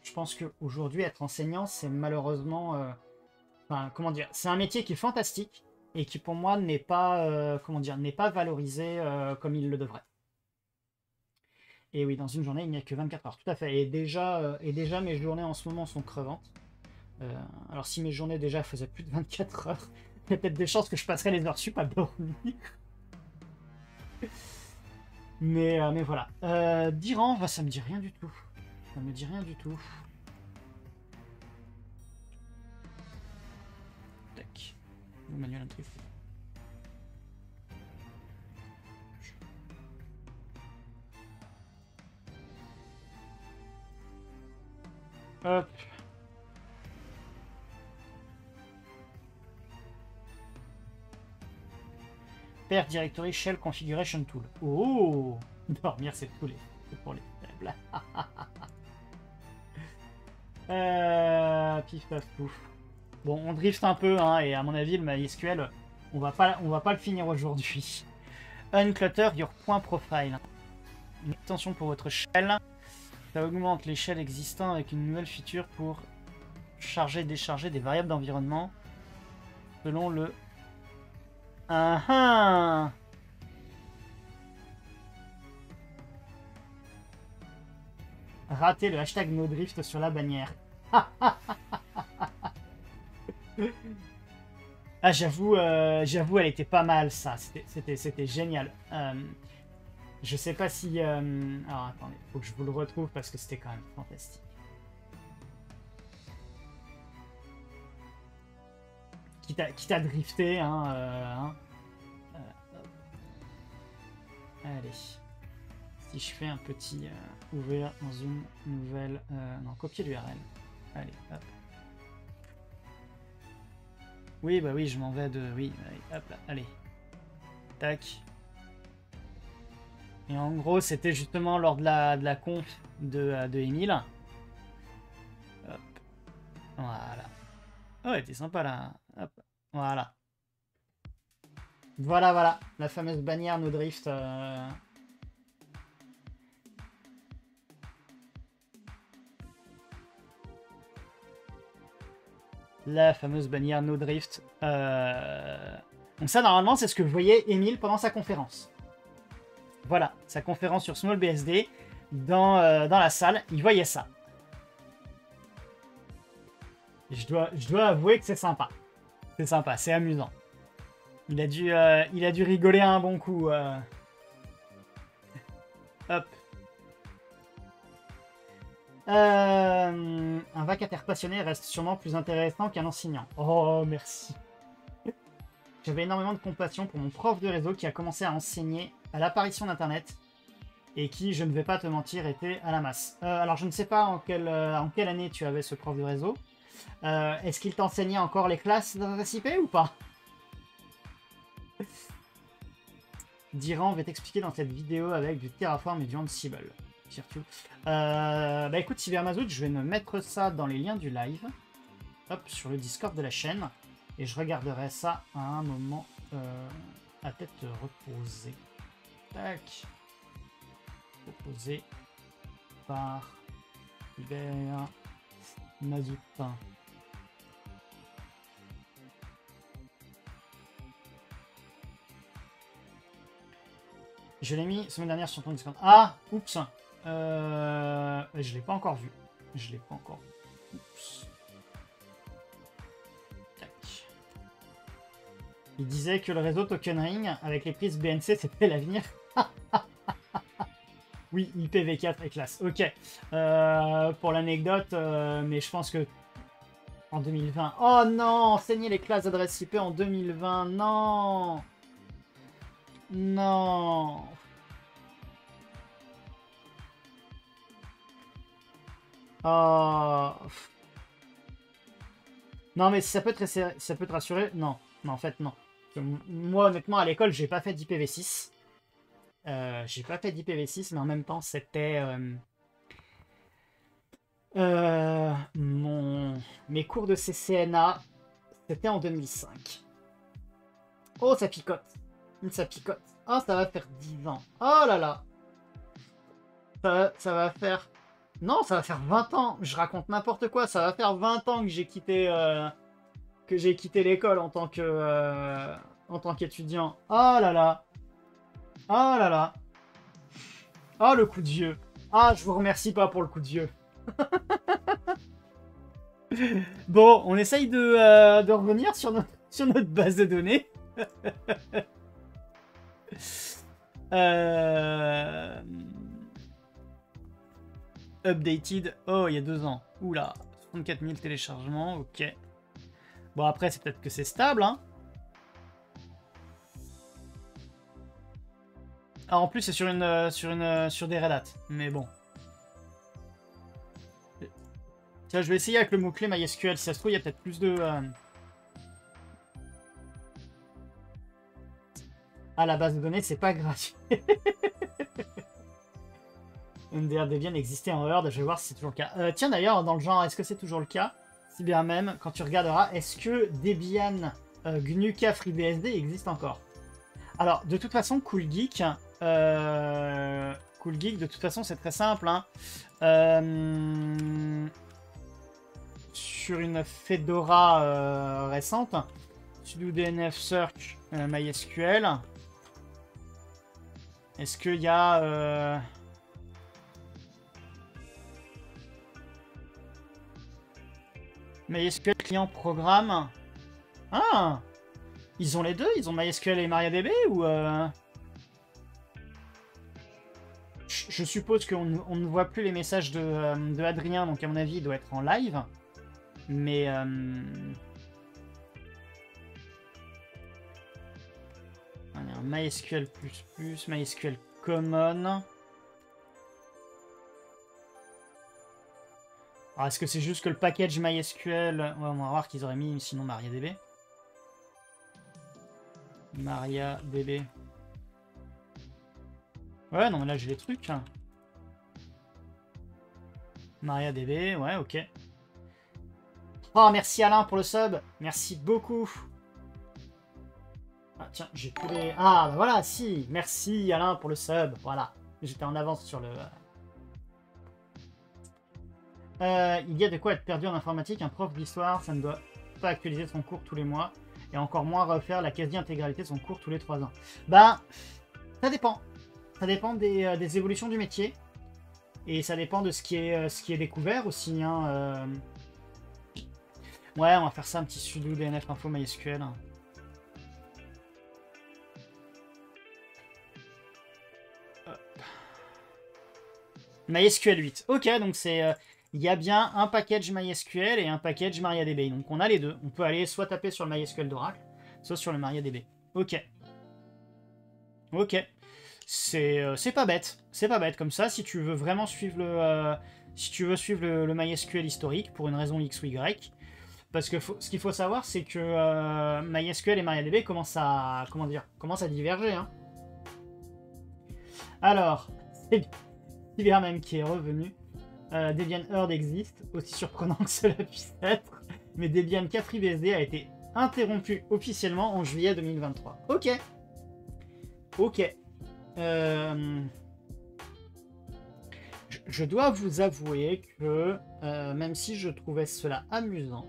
Je pense qu'aujourd'hui, être enseignant, c'est malheureusement... enfin, comment dire, c'est un métier qui est fantastique et qui, pour moi, n'est pas, comment dire, n'est pas valorisé comme il le devrait. Et oui, dans une journée, il n'y a que 24 heures. Tout à fait. Et déjà, mes journées en ce moment sont crevantes. Alors, si mes journées déjà faisaient plus de 24 heures, il y a peut-être des chances que je passerais les heures sup à dormir. Mais voilà. D'Iran, bah, ça me dit rien du tout. Ça me dit rien du tout. Tac. Manuel intrigue. Hop. Pair Directory Shell Configuration Tool. Oh. Dormir, c'est pour les faibles. Pif paf pouf. Bon, on drift un peu, hein, et à mon avis, le MySQL, on va pas le finir aujourd'hui. Unclutter your point profile. Une extension pour votre shell. Ça augmente les shells existants avec une nouvelle feature pour charger et décharger des variables d'environnement selon le... Ah ah! Rater le hashtag NoDrift sur la bannière. Ah, j'avoue, elle était pas mal, ça. C'était génial. Je sais pas si... Alors, attendez, faut que je vous le retrouve parce que c'était quand même fantastique. Quitte à drifter, hein. Allez. Si je fais un petit ouvrir dans une nouvelle... non, copier l'URL. Allez, hop. Oui, bah oui, je m'en vais de... Oui, allez, hop là, allez. Tac. Et en gros, c'était justement lors de la conf de Emile. Hop. Voilà. Oh, elle était sympa là. Hop. Voilà. Voilà. La fameuse bannière NoDrift. La fameuse bannière NoDrift. Donc ça, normalement, c'est ce que voyait Emile pendant sa conférence. Voilà, sa conférence sur SmallBSD. Dans la salle, il voyait ça. Et je dois avouer que c'est sympa. C'est sympa, c'est amusant. Il a dû rigoler un bon coup. Hop. Un vacataire passionné reste sûrement plus intéressant qu'un enseignant. Oh, merci. J'avais énormément de compassion pour mon prof de réseau qui a commencé à enseigner à l'apparition d'Internet et qui, je ne vais pas te mentir, était à la masse. Alors, je ne sais pas en quelle année tu avais ce prof de réseau. Est-ce qu'il t'enseignait encore les classes d'adresse IP ou pas? Diran va t'expliquer dans cette vidéo avec du Terraform et du Ansible. Bah écoute, Cybermazout, je vais me mettre ça dans les liens du live. Hop, sur le Discord de la chaîne. Et je regarderai ça à un moment à tête reposée. Tac. Reposé par Cybermazout. Je l'ai mis semaine dernière sur ton Discord. Ah, oups. Je l'ai pas encore vu. Je l'ai pas encore vu. Oups. Tac. Il disait que le réseau Token Ring, avec les prises BNC, c'était l'avenir. Oui, IPv4 est classe. Ok. Pour l'anecdote, mais je pense que en 2020. Oh non, enseigner les classes d'adresse IP en 2020. Non. Non. Oh. Non, mais si ça peut te rassurer. Non. Non, en fait, non. Moi, honnêtement, à l'école, j'ai pas fait d'IPv6. J'ai pas fait d'IPv6, mais en même temps, c'était... mes cours de CCNA, c'était en 2005. Oh, ça picote. Ça picote. Oh, ça va faire 10 ans. Oh là là. Ça va faire... Non, ça va faire 20 ans. Je raconte n'importe quoi. Ça va faire 20 ans que j'ai quitté l'école en tant qu'étudiant. Oh là là. Oh là là. Oh, le coup de vieux. Ah, je vous remercie pas pour le coup de vieux. Bon, on essaye de revenir sur notre base de données. Updated. Oh, il y a 2 ans. Oula. 34 000 téléchargements. Ok. Bon, après, c'est peut-être que c'est stable, hein. Ah, en plus, c'est sur des Red Hat. Mais bon. Tiens, je vais essayer avec le mot-clé MySQL. Si ça se trouve, il y a peut-être plus de... Ah, la base de données, c'est pas gratuit. MDR Debian existait en Word. Je vais voir si c'est toujours le cas. Tiens, d'ailleurs, dans le genre, est-ce que c'est toujours le cas? Si bien même, quand tu regarderas, est-ce que Debian GNU-K FreeBSD existe encore? Alors, de toute façon, CoolGeek, de toute façon, c'est très simple, hein. Sur une Fedora récente, sudo dnf search MySQL. Est-ce qu'il y a... MySQL client programme? Ah! Ils ont les deux? Ils ont MySQL et MariaDB ou... Je suppose qu'on ne voit plus les messages de Adrien, donc à mon avis, il doit être en live. Mais... On a un MySQL++, MySQL Common. Alors, est-ce que c'est juste que le package MySQL... Ouais, on va voir qu'ils auraient mis sinon MariaDB. MariaDB. Ouais, non, mais là, j'ai les trucs. MariaDB, ouais, ok. Oh, merci Alain pour le sub. Merci beaucoup. Ah, tiens, j'ai tous les... Ah, bah voilà, si. Merci Alain pour le sub. Voilà. J'étais en avance sur le... il y a de quoi être perdu en informatique. Un prof d'histoire, ça ne doit pas actualiser son cours tous les mois. Et encore moins refaire la quasi-intégralité de son cours tous les 3 ans. Ben, ça dépend. Ça dépend des évolutions du métier. Et ça dépend de ce qui est découvert aussi. Hein, Ouais, on va faire ça, un petit sudo dnf info MySQL. MySQL 8. Ok, donc c'est... il y a bien un package MySQL et un package MariaDB. Donc on a les deux. On peut aller soit taper sur le MySQL d'Oracle, soit sur le MariaDB. Ok. Ok. C'est pas bête. C'est pas bête. Comme ça, si tu veux vraiment suivre le MySQL historique pour une raison X ou Y. Parce que ce qu'il faut savoir, c'est que MySQL et MariaDB commencent à diverger. Hein. Alors, c'est bien même qui est revenu. Debian Herd existe, aussi surprenant que cela puisse être, mais Debian KFreeBSD a été interrompu officiellement en juillet 2023. Ok. Ok. Je dois vous avouer que, même si je trouvais cela amusant,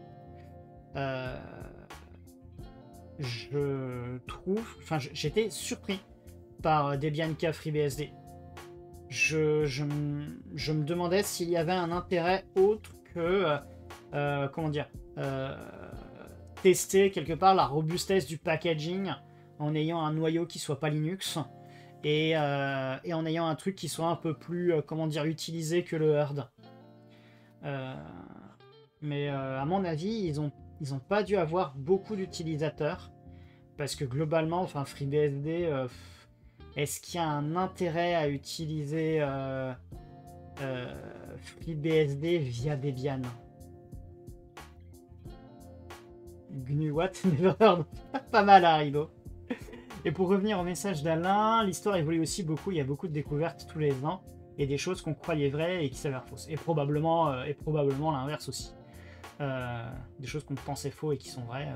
j'étais surpris par Debian K FreeBSD. Je me demandais s'il y avait un intérêt autre que, comment dire, tester quelque part la robustesse du packaging en ayant un noyau qui soit pas Linux et en ayant un truc qui soit un peu plus, comment dire, utilisé que le Herd. Mais à mon avis, ils ont pas dû avoir beaucoup d'utilisateurs parce que globalement, enfin FreeBSD, est-ce qu'il y a un intérêt à utiliser FreeBSD via Debian? GNU what? Never heard. Pas mal, Haribo. Et pour revenir au message d'Alain, l'histoire évolue aussi beaucoup, il y a beaucoup de découvertes tous les ans, et des choses qu'on croyait vraies et qui s'avèrent fausses. Et probablement l'inverse aussi. Des choses qu'on pensait faux et qui sont vraies.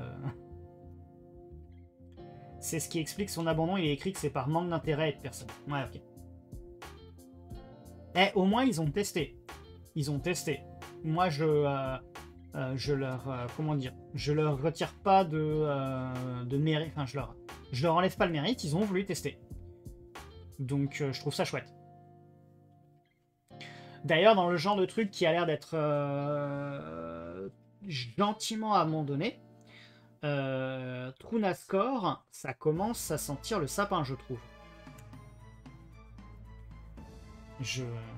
C'est ce qui explique son abandon, il est écrit que c'est par manque d'intérêt et de personne. Ouais, ok. Eh, au moins ils ont testé. Ils ont testé. Moi je leur comment dire, je leur retire pas de mérite, enfin je leur enlève pas le mérite, ils ont voulu tester. Donc je trouve ça chouette. D'ailleurs, dans le genre de truc qui a l'air d'être gentiment abandonné, TrueNASCOR, ça commence à sentir le sapin, je trouve.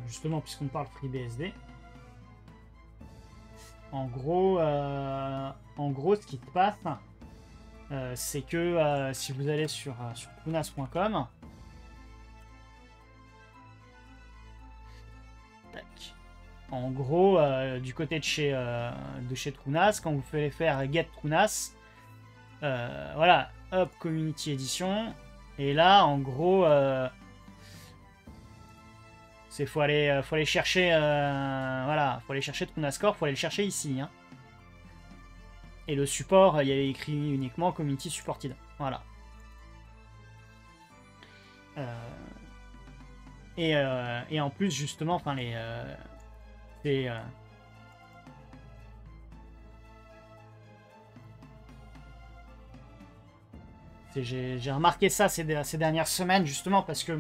Justement, puisqu'on parle FreeBSD. En gros, ce qui se passe, c'est que si vous allez sur truenas.com, en gros, du côté de chez TrueNAS, quand vous faites faire get TrueNAS, voilà, hop, Community Edition, et là, en gros, faut aller chercher, voilà, faut aller chercher TrueNASCOR, faut aller le chercher ici, hein. Et le support, il y avait écrit uniquement Community Supported, voilà. Et en plus, justement, enfin j'ai remarqué ça ces dernières semaines, justement, parce que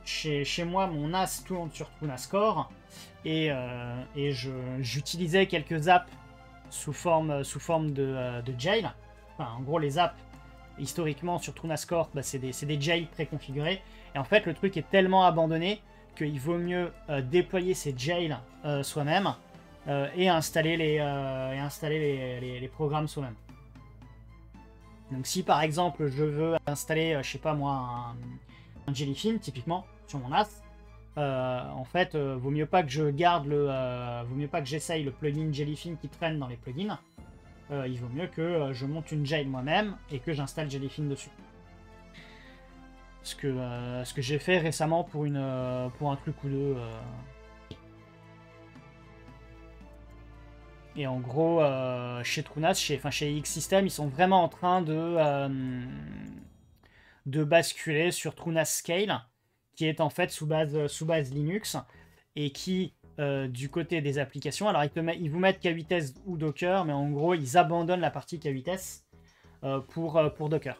chez moi, mon NAS tourne sur TrueNASCOR et j'utilisais quelques apps sous forme de jail. Enfin, en gros, les apps, historiquement, sur TrueNASCOR, bah, c'est des jails préconfigurés. Et en fait, le truc est tellement abandonné qu'il vaut mieux déployer ces jails soi-même et installer les programmes soi-même. Donc si par exemple je veux installer, je sais pas moi, un Jellyfin typiquement sur mon NAS, en fait, vaut mieux pas que je garde vaut mieux pas que j'essaye le plugin Jellyfin qui traîne dans les plugins. Il vaut mieux que je monte une jail moi-même et que j'installe Jellyfin dessus. Ce que j'ai fait récemment pour un truc ou deux. Et en gros, chez TrueNAS, chez X-System, ils sont vraiment en train de basculer sur TrueNAS Scale, qui est en fait sous base Linux, et qui, du côté des applications, alors ils vous mettent K8s ou Docker, mais en gros, ils abandonnent la partie K8s pour Docker.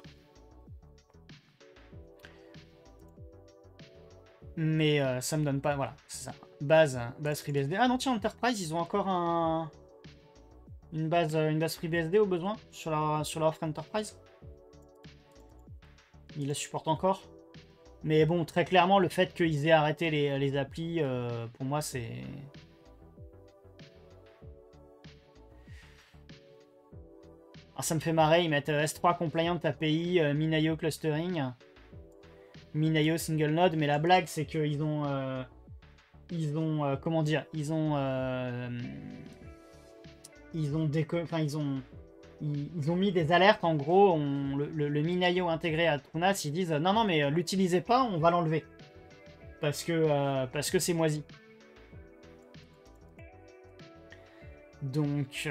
Mais ça me donne pas... Voilà, c'est ça. Base FreeBSD. Ah non, tiens, Enterprise, ils ont encore une base FreeBSD au besoin sur leur offre Enterprise. Ils la supportent encore. Mais bon, très clairement, le fait qu'ils aient arrêté les applis, pour moi, c'est... Ah, ça me fait marrer, ils mettent S3 Compliant API, MinIO Clustering, MinIO Single Node, mais la blague, c'est qu'ils ont... comment dire, ils ont mis des alertes, en gros, le MinIO intégré à TrueNAS, ils disent non mais l'utilisez pas, on va l'enlever parce que c'est moisi. Donc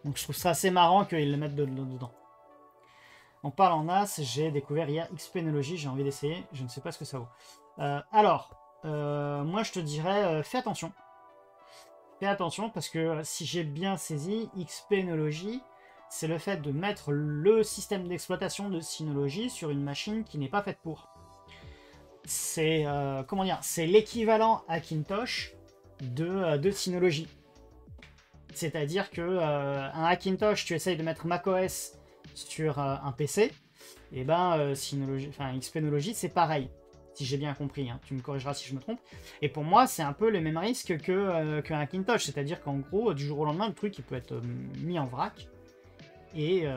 je trouve ça assez marrant qu'ils le mettent dedans. On parle en NAS, j'ai découvert hier Xpenology, j'ai envie d'essayer, je ne sais pas ce que ça vaut. Moi je te dirais, fais attention. Fais attention parce que si j'ai bien saisi, Xpenology, c'est le fait de mettre le système d'exploitation de Synology sur une machine qui n'est pas faite pour. C'est comment dire, c'est l'équivalent Hackintosh de Synology. C'est-à-dire que un Hackintosh, tu essayes de mettre macOS sur un PC, et ben Synology, enfin Xpenology, c'est pareil. Si j'ai bien compris, hein. Tu me corrigeras si je me trompe. Et pour moi, c'est un peu le même risque qu'un Hackintosh, c'est-à-dire qu'en gros, du jour au lendemain, le truc il peut être mis en vrac et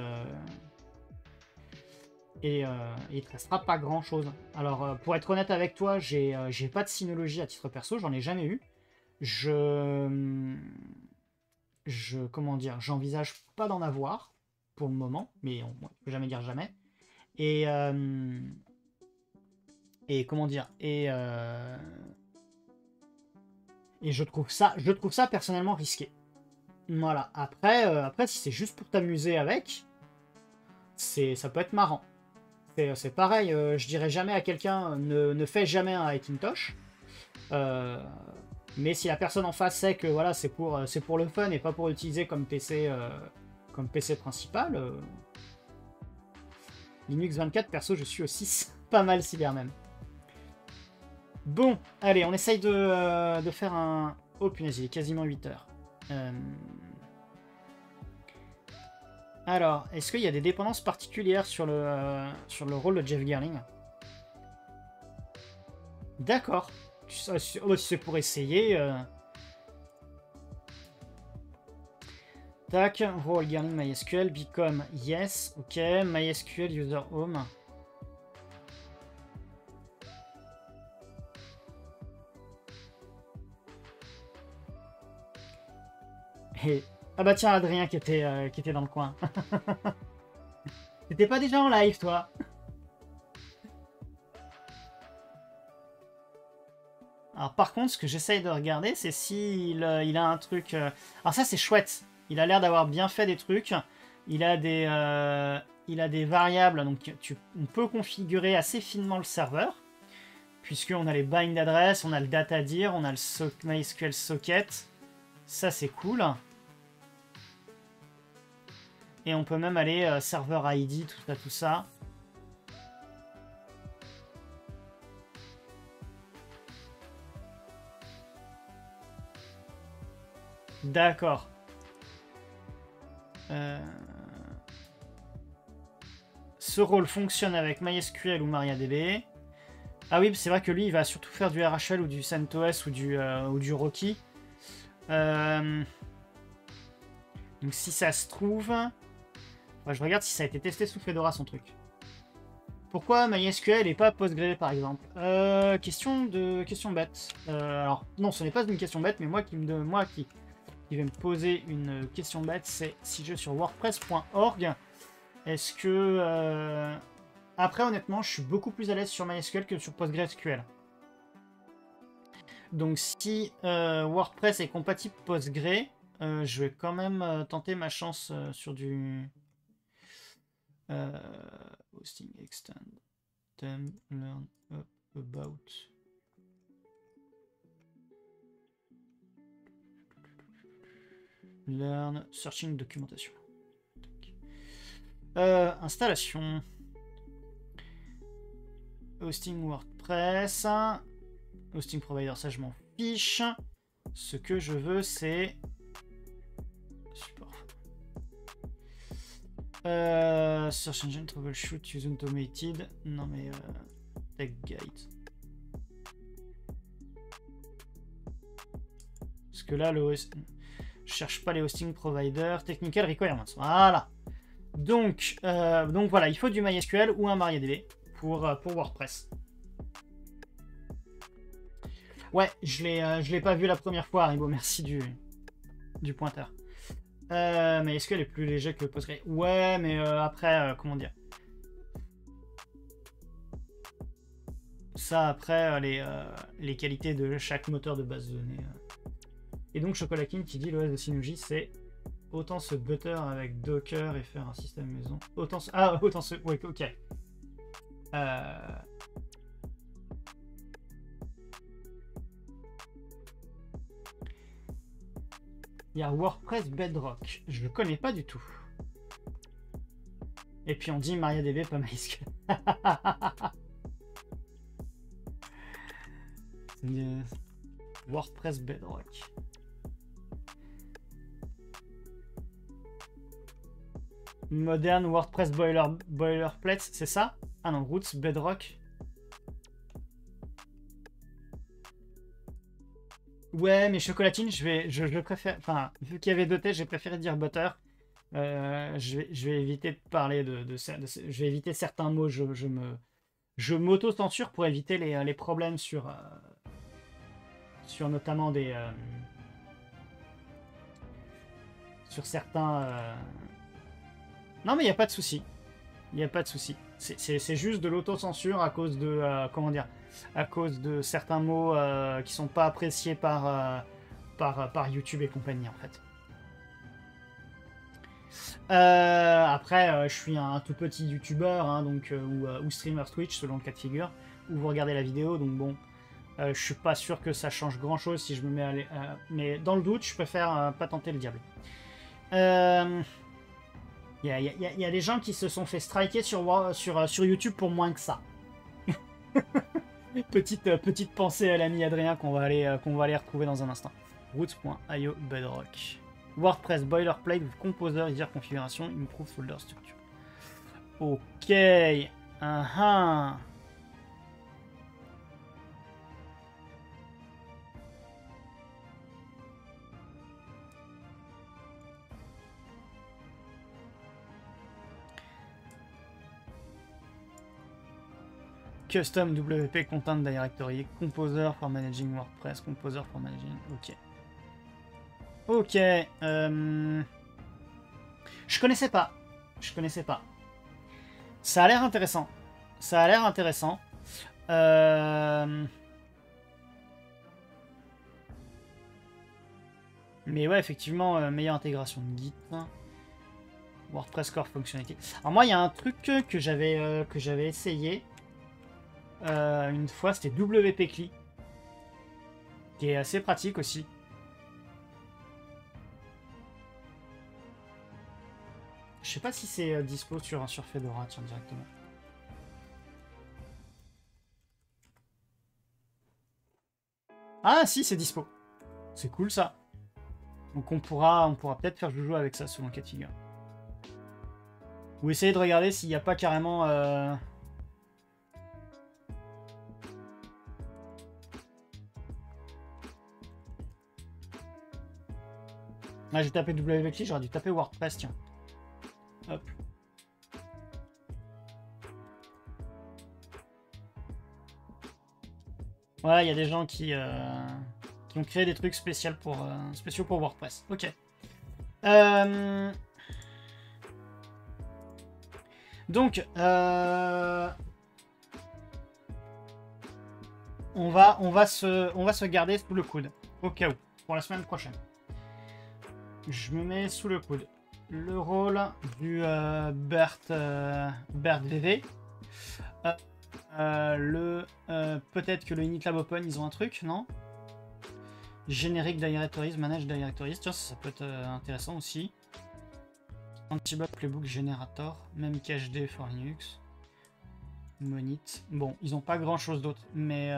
il te restera pas grand-chose. Alors, pour être honnête avec toi, j'ai pas de Synology à titre perso, j'en ai jamais eu. Comment dire, j'envisage pas d'en avoir pour le moment, mais on ne peut jamais dire jamais. Et comment dire, et je trouve ça personnellement risqué. Voilà. Après si c'est juste pour t'amuser avec, ça peut être marrant. C'est pareil, je dirais jamais à quelqu'un ne fais jamais un Hackintosh. Mais si la personne en face sait que voilà, c'est pour le fun et pas pour l'utiliser comme PC principal, Linux 24, perso, je suis aussi pas mal cyber même. Bon, allez, on essaye de faire un... Oh punaise, il est quasiment 8 heures. Alors, est-ce qu'il y a des dépendances particulières sur le rôle de Jeff Gerling? D'accord. Si c'est pour essayer... Tac, role Gerling MySQL, become yes, ok, MySQL user home. Et... Ah bah tiens, Adrien qui était dans le coin. T'étais pas déjà en live, toi? Alors par contre, ce que j'essaye de regarder, c'est s'il il a un truc... Alors ça, c'est chouette. Il a l'air d'avoir bien fait des trucs. Il a des variables, donc on peut configurer assez finement le serveur, puisqu'on a les bind address, on a le data dir, on a le MySQL socket. Ça, c'est cool. Et on peut même aller serveur ID, tout ça. D'accord. Ce rôle fonctionne avec MySQL ou MariaDB. Ah oui, c'est vrai que lui, il va surtout faire du RHL ou du CentOS ou du Rocky. Donc si ça se trouve... Ouais, je regarde si ça a été testé sous Fedora, son truc. Pourquoi MySQL et pas Postgre, par exemple? Question bête. Alors, non, ce n'est pas une question bête, mais moi qui vais me poser une question bête, c'est si je vais sur wordpress.org, est-ce que... Après, honnêtement, je suis beaucoup plus à l'aise sur MySQL que sur PostgreSQL. Donc si WordPress est compatible Postgre, je vais quand même tenter ma chance sur du... hosting extend, them learn about... Learn, searching documentation. Installation. Hosting WordPress. Hosting provider, ça je m'en fiche. Ce que je veux, c'est... Support. Search engine troubleshoot use automated. Non mais... tech guide. Parce que là, je cherche pas les hosting providers. Technical requirements. Voilà. Donc voilà, il faut du MySQL ou un MariaDB pour WordPress. Ouais, je l'ai pas vu la première fois, Haribo, merci du pointeur. MySQL est plus léger que Postgre. Ouais, mais après, comment dire? Ça, après, les qualités de chaque moteur de base de données. Et donc, Chocolakin qui dit l'OS de Synology, c'est autant se butter avec Docker et faire un système maison. Autant se... Ouais, ok. Il y a WordPress Bedrock. Je ne connais pas du tout. Et puis on dit MariaDB, pas MySQL. WordPress Bedrock. Modern WordPress Boilerplate, c'est ça? Ah non, Roots Bedrock. Ouais, mais chocolatine, je préfère. Enfin, vu qu'il y avait deux T, j'ai préféré dire butter. Je vais éviter de parler je vais éviter certains mots. Je m'auto-censure pour éviter les problèmes sur notamment sur certains. Non, mais il n'y a pas de souci. Il n'y a pas de souci. C'est juste de l'autocensure à cause de comment dire, à cause de certains mots qui sont pas appréciés par YouTube et compagnie en fait. Après, je suis un tout petit YouTuber, hein, donc ou streamer Twitch selon le cas de figure, où vous regardez la vidéo, donc bon, je suis pas sûr que ça change grand chose si je me mets mais dans le doute, je préfère pas tenter le diable. Il y a des gens qui se sont fait striker sur YouTube pour moins que ça. petite pensée à l'ami Adrien qu'on va aller retrouver dans un instant. Roots.io Bedrock. WordPress Boilerplate with Composer Easier Configuration Improve Folder Structure. Ok. Custom WP Content Directory, Composer for Managing WordPress, Composer for Managing. Ok. Ok. Je connaissais pas. Je connaissais pas. Ça a l'air intéressant. Ça a l'air intéressant. Mais ouais, effectivement, meilleure intégration de Git. WordPress Core Functionality. Alors moi, il y a un truc que j'avais essayé une fois, c'était WP-CLI, qui est assez pratique aussi. Je sais pas si c'est dispo sur Fedora, tiens, directement. Ah si, c'est dispo. C'est cool ça. Donc on pourra peut-être faire joujou avec ça selon le cas de figure. Ou essayer de regarder s'il n'y a pas carrément... Ah, j'ai tapé WP-CLI, j'aurais dû taper WordPress, tiens. Hop. Ouais, il y a des gens qui ont créé des trucs spéciaux pour WordPress. Ok. Donc, on va se garder sous le coude, au cas où, pour la semaine prochaine. Je me mets sous le coude le rôle du Bert VV. Peut-être que le Initlab Open, ils ont un truc, non? Générique Directories, Manage Directories, tiens, ça peut être intéressant aussi. Antibac Playbook Generator, même KHD for Linux. Monit. Bon, ils ont pas grand chose d'autre, mais...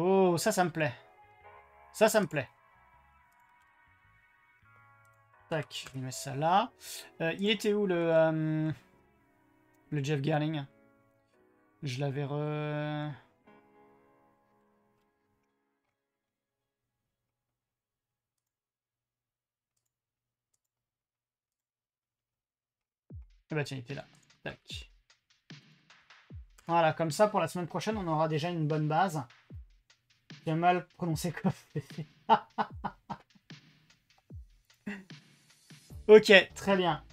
Oh, ça me plaît. Ça me plaît. Tac, je vais mettre ça là. Il était où le Jeff Gerling? Je l'avais Ah bah tiens, il était là. Tac. Voilà, comme ça, pour la semaine prochaine, on aura déjà une bonne base. J'ai mal prononcé quoi. Ok, très bien.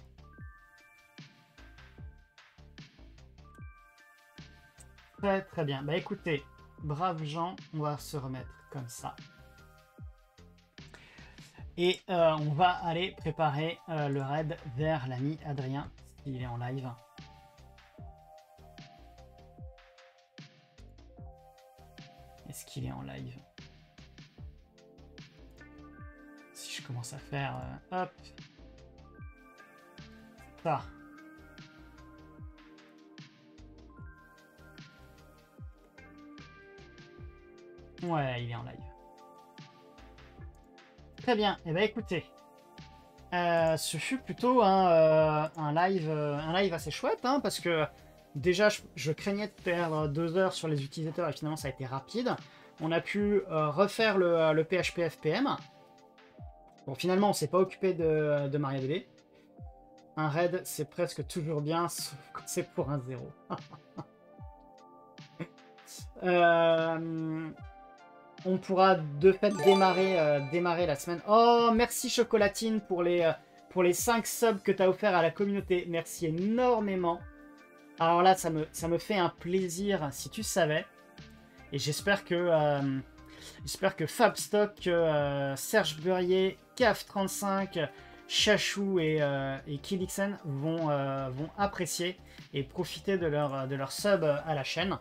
Très bien. Bah écoutez, braves gens, on va se remettre comme ça. Et on va aller préparer le raid vers l'ami Adrien, s'il est en live. Est-ce qu'il est en live? Si je commence à faire... hop. Ça. Ouais, il est en live. Très bien. Eh ben écoutez, ce fut plutôt un live assez chouette, hein, parce que déjà, je craignais de perdre 2 heures sur les utilisateurs et finalement ça a été rapide. On a pu refaire le PHP FPM. Bon, finalement, on s'est pas occupé de MariaDB. Un raid, c'est presque toujours bien, sauf quand c'est pour un 0. On pourra de fait démarrer la semaine. Oh, merci Chocolatine pour les 5 subs que tu as offert à la communauté. Merci énormément. Alors là, ça me fait un plaisir, si tu savais. Et j'espère que Fabstock, Serge Burrier, CAF35, Chachou et Kilixen vont apprécier et profiter de leur sub à la chaîne.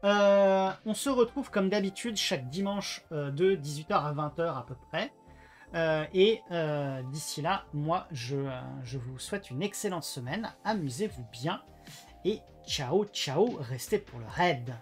On se retrouve comme d'habitude chaque dimanche de 18h à 20h à peu près. D'ici là, moi, je vous souhaite une excellente semaine. Amusez-vous bien. Et ciao, ciao, restez pour le raid.